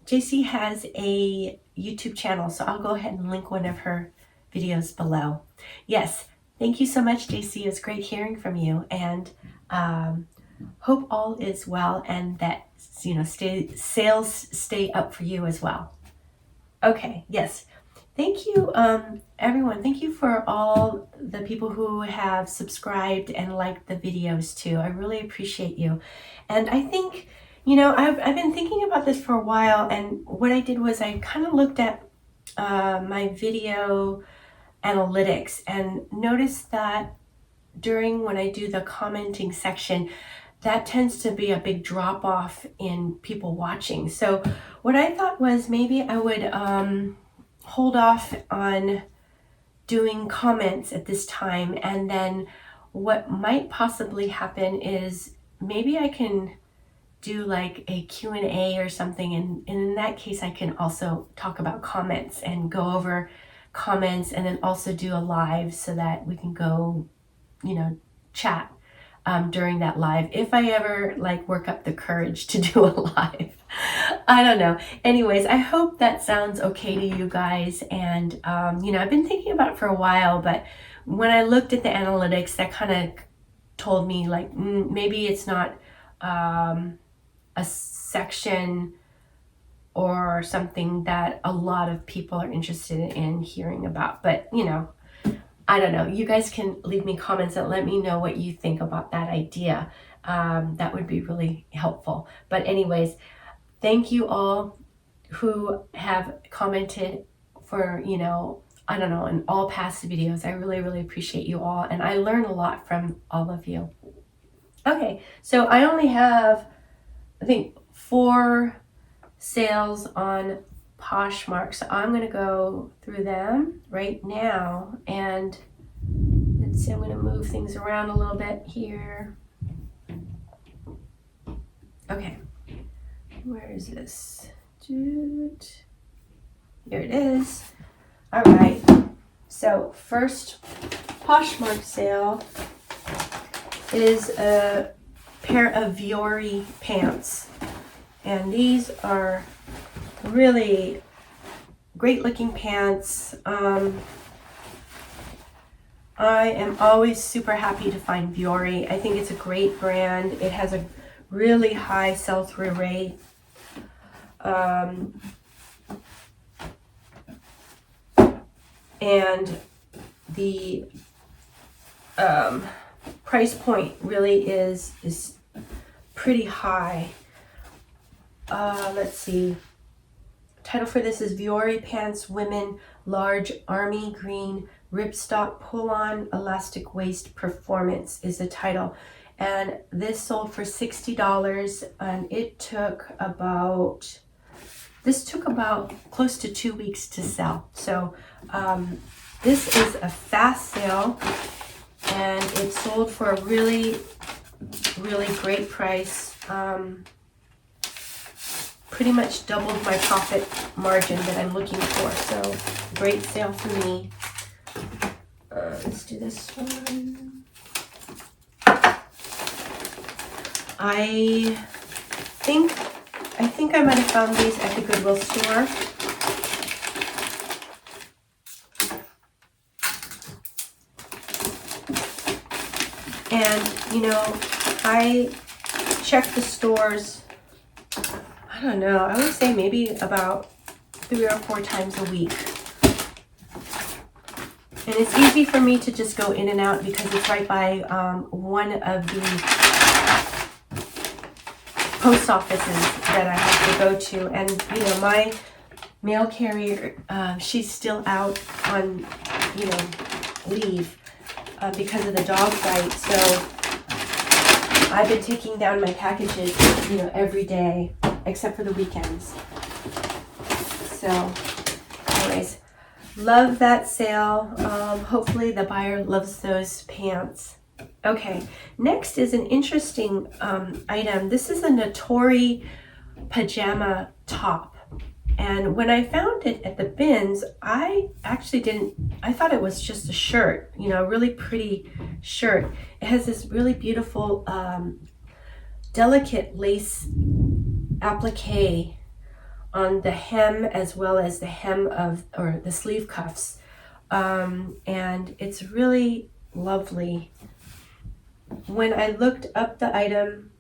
JC has a YouTube channel, so I'll go ahead and link one of her videos below. Yes, thank you so much, JC. It's great hearing from you, and hope all is well and that, you know, sales stay up for you as well. Okay, yes. Thank you, everyone. Thank you for all the people who have subscribed and liked the videos too. I really appreciate you. And I think, I've been thinking about this for a while, and what I did was I kind of looked at my video analytics and noticed that when I do the commenting section, that tends to be a big drop off in people watching. So what I thought was maybe I would hold off on doing comments at this time, and then what might possibly happen is maybe I can do like a Q&A or something, and in that case I can also talk about comments and go over comments, and then also do a live so that we can go chat during that live, if I ever work up the courage to do a live. I don't know. Anyways, I hope that sounds okay to you guys. And I've been thinking about it for a while, but when I looked at the analytics, that kind of told me maybe it's not a section or something that a lot of people are interested in hearing about. But I don't know. You guys can leave me comments and let me know what you think about that idea. That would be really helpful. But anyways, thank you all who have commented for, I don't know, in all past videos. I really, really appreciate you all. And I learn a lot from all of you. Okay, so I only have, I think, 4 sales on Poshmark, so I'm going to go through them right now, and let's see, I'm going to move things around a little bit here. Okay, where is this? Here it is. All right, so first Poshmark sale is a pair of Vuori pants, and these are really great looking pants. I am always super happy to find Vuori. I think it's a great brand. It has a really high sell-through rate. And the price point really is pretty high. Let's see. Title for this is Vuori Pants Women Large Army Green Ripstop Pull-On Elastic Waist Performance is the title. And this sold for $60, and this took about close to 2 weeks to sell. So this is a fast sale, and it sold for a really, really great price. Pretty much doubled my profit margin that I'm looking for. So great sale for me. Let's do this one. I think I might have found these at the Goodwill store. And I check the stores, I don't know, I would say maybe about 3 or 4 times a week. And it's easy for me to just go in and out because it's right by one of the post offices that I have to go to. And, my mail carrier, she's still out on, leave because of the dog bite. So I've been taking down my packages, every day, except for the weekends. So, anyways, love that sale. Hopefully the buyer loves those pants. Okay, next is an interesting item. This is a Natori pajama top. And when I found it at the bins, I thought it was just a shirt, a really pretty shirt. It has this really beautiful, delicate lace applique on the hem as well as the hem or the sleeve cuffs. And it's really lovely. When I looked up the item,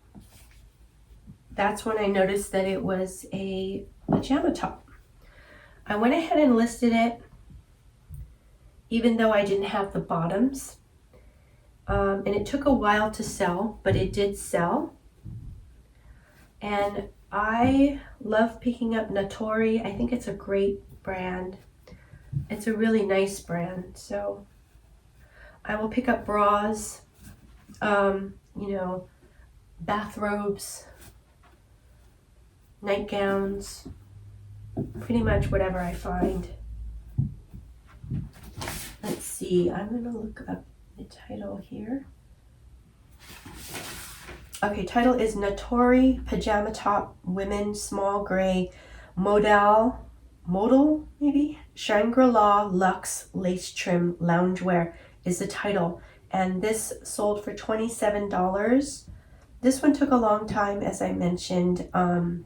that's when I noticed that it was a pajama top. I went ahead and listed it, even though I didn't have the bottoms. And it took a while to sell, but it did sell. And I love picking up Natori. I think it's a great brand. It's a really nice brand. So I will pick up bras, you know, bathrobes, nightgowns, pretty much whatever I find. Let's see, I'm gonna look up the title here. Okay, title is Natori Pajama Top Women Small Gray Modal maybe? Shangri-La Luxe Lace Trim Loungewear is the title. And this sold for $27. This one took a long time, as I mentioned.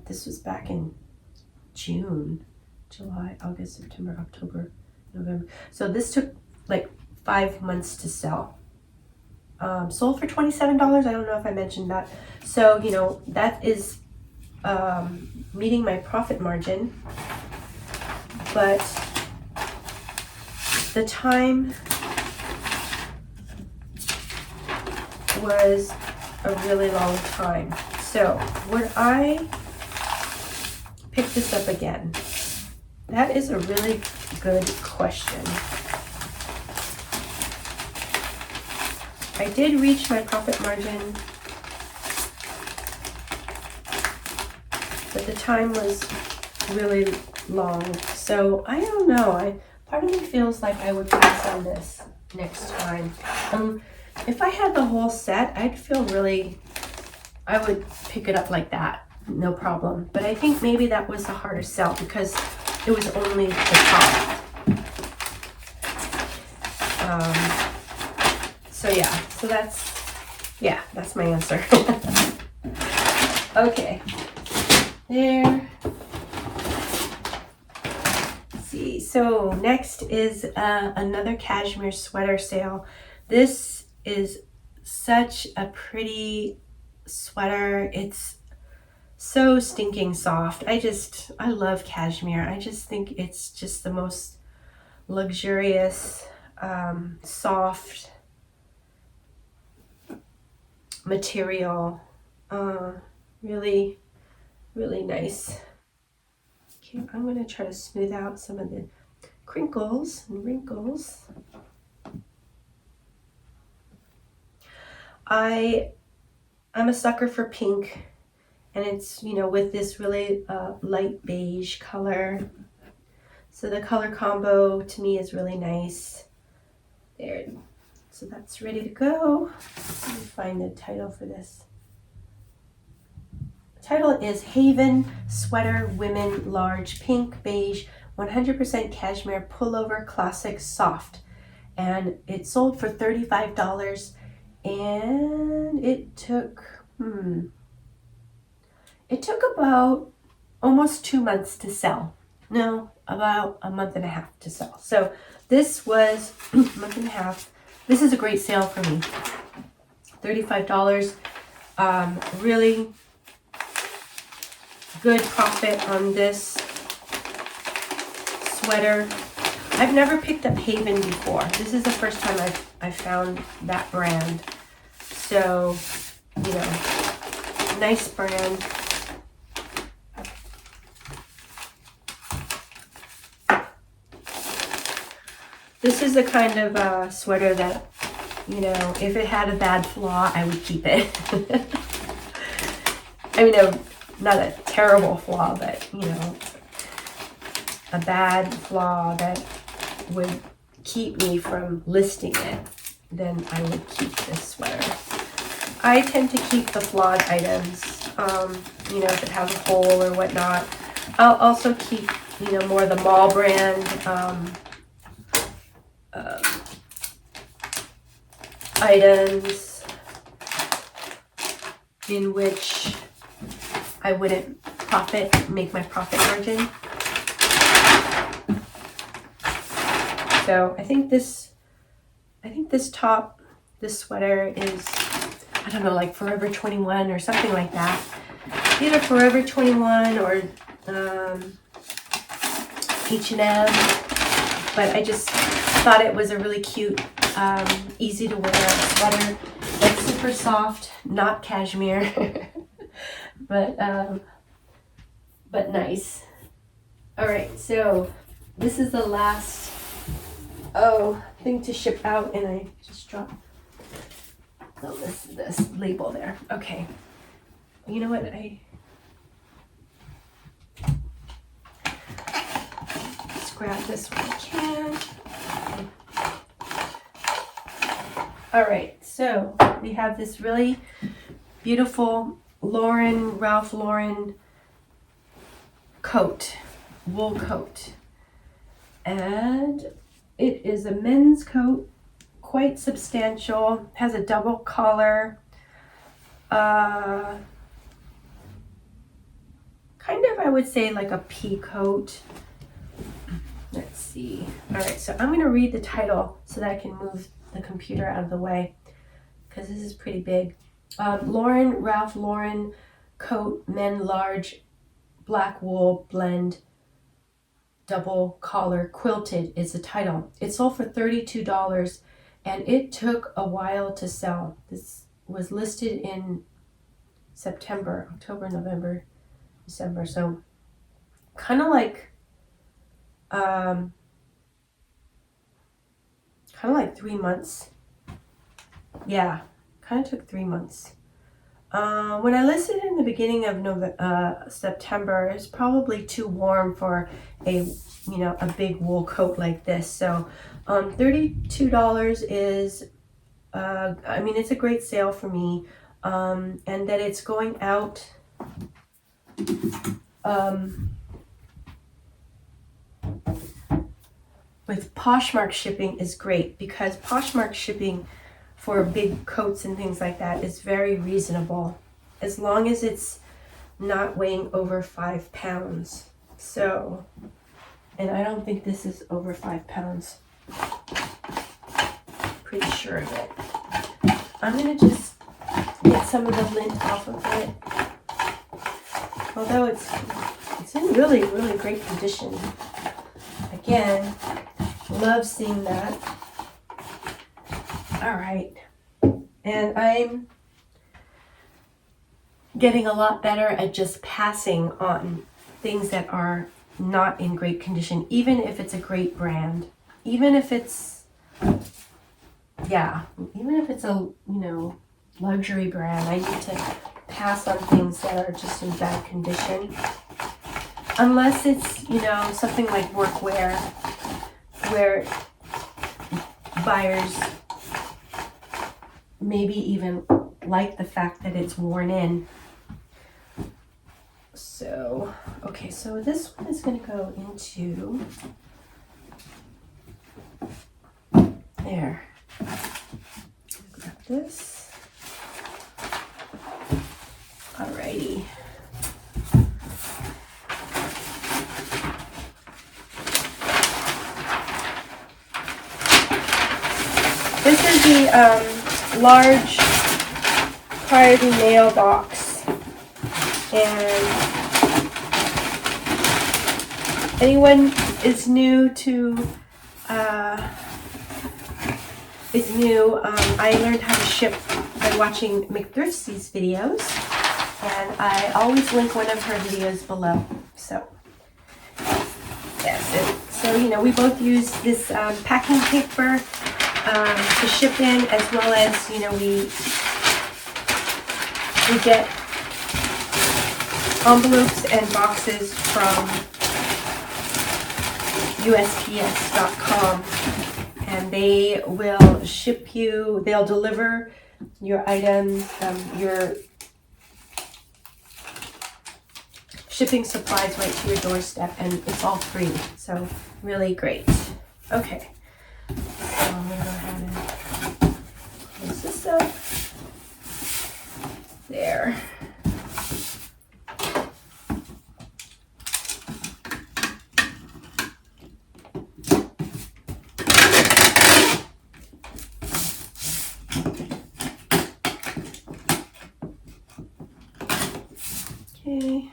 This was back in June, July, August, September, October, November. So this took like 5 months to sell. Sold for $27. I don't know if I mentioned that. So, you know, that is meeting my profit margin. But the time was a really long time. So would I pick this up again? That is a really good question. I did reach my profit margin, but the time was really long. So I don't know. Part of me feels like I would pass on this next time. If I had the whole set, I would pick it up like that, no problem. But I think maybe that was the harder sell because it was only the top. So that's my answer. Okay, there. Let's see, so next is another cashmere sweater sale. This is such a pretty sweater. It's so stinking soft. I love cashmere. I just think it's just the most luxurious, soft material. Really, really nice. Okay, I'm going to try to smooth out some of the crinkles and wrinkles. I'm a sucker for pink, and it's, you know, with this really light beige color. So the color combo to me is really nice. There. So that's ready to go. Let me find the title for this. The title is Haven Sweater Women Large Pink Beige 100% Cashmere Pullover Classic Soft. And it sold for $35. And it took about almost 2 months to sell. No, about a month and a half to sell. So this was a month and a half. This is a great sale for me. $35. Really good profit on this sweater. I've never picked up Haven before. This is the first time I've found that brand. So, you know, nice brand. This is the kind of sweater that, you know, if it had a bad flaw, I would keep it. I mean, not a terrible flaw, but, you know, a bad flaw that would keep me from listing it, then I would keep this sweater. I tend to keep the flawed items, you know, if it has a hole or whatnot. I'll also keep, you know, more of the mall brand items in which I wouldn't make my profit margin. So I think this top, this sweater is, I don't know, like Forever 21 or something like that. Either Forever 21 or H&M. But I just thought it was a really cute, easy to wear sweater. It's super soft, not cashmere. but nice. All right, so this is the last thing to ship out, and I just dropped this label there. Okay, you know what, let's grab this when I can. All right, so we have this really beautiful Ralph Lauren coat, wool coat, and it is a men's coat, quite substantial, has a double collar, kind of, I would say, like a pea coat. Let's see. All right, so I'm going to read the title so that I can move the computer out of the way, because this is pretty big. Ralph Lauren coat, men large, black wool blend, double collar, quilted is the title. It sold for $32, and it took a while to sell. This was listed in September, October, November, December. So kind of like 3 months. Yeah, kind of took 3 months. When I listed in the beginning of September, it's probably too warm for a big wool coat like this. So $32 is, it's a great sale for me. And that it's going out with Poshmark shipping is great, because Poshmark shipping for big coats and things like that is very reasonable, as long as it's not weighing over 5 pounds. So, and I don't think this is over 5 pounds. Pretty sure of it. I'm gonna just get some of the lint off of it. Although it's in really, really great condition. Again, love seeing that. All right, and I'm getting a lot better at just passing on things that are not in great condition, even if it's a great brand, even if it's a luxury brand. I need to pass on things that are just in bad condition, unless it's something like workwear, where buyers maybe even like the fact that it's worn in. So, okay, so this one is going to go into there. Grab this. Alrighty. This is the large priority mail box, and anyone is new to I learned how to ship by watching McThriftsy's videos, and I always link one of her videos below. So yes, so we both use this packing paper to ship in, as well as we get envelopes and boxes from USPS.com, and they will ship you, they'll deliver your items, your shipping supplies right to your doorstep, and it's all free. So really great. Okay, so I'm gonna go ahead and close this up. There. Okay.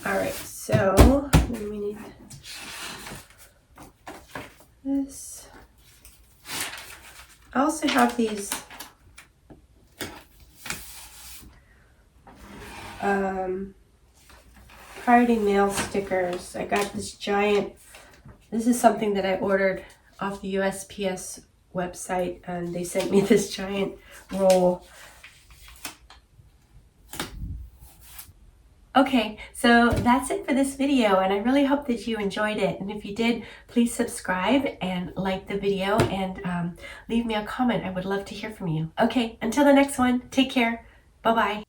All right, so then we need this. I also have these priority mail stickers. I got this giant, this is something that I ordered off the USPS website, and they sent me this giant roll. Okay, so that's it for this video, and I really hope that you enjoyed it. And if you did, please subscribe and like the video, and leave me a comment. I would love to hear from you. Okay, until the next one, take care. Bye-bye.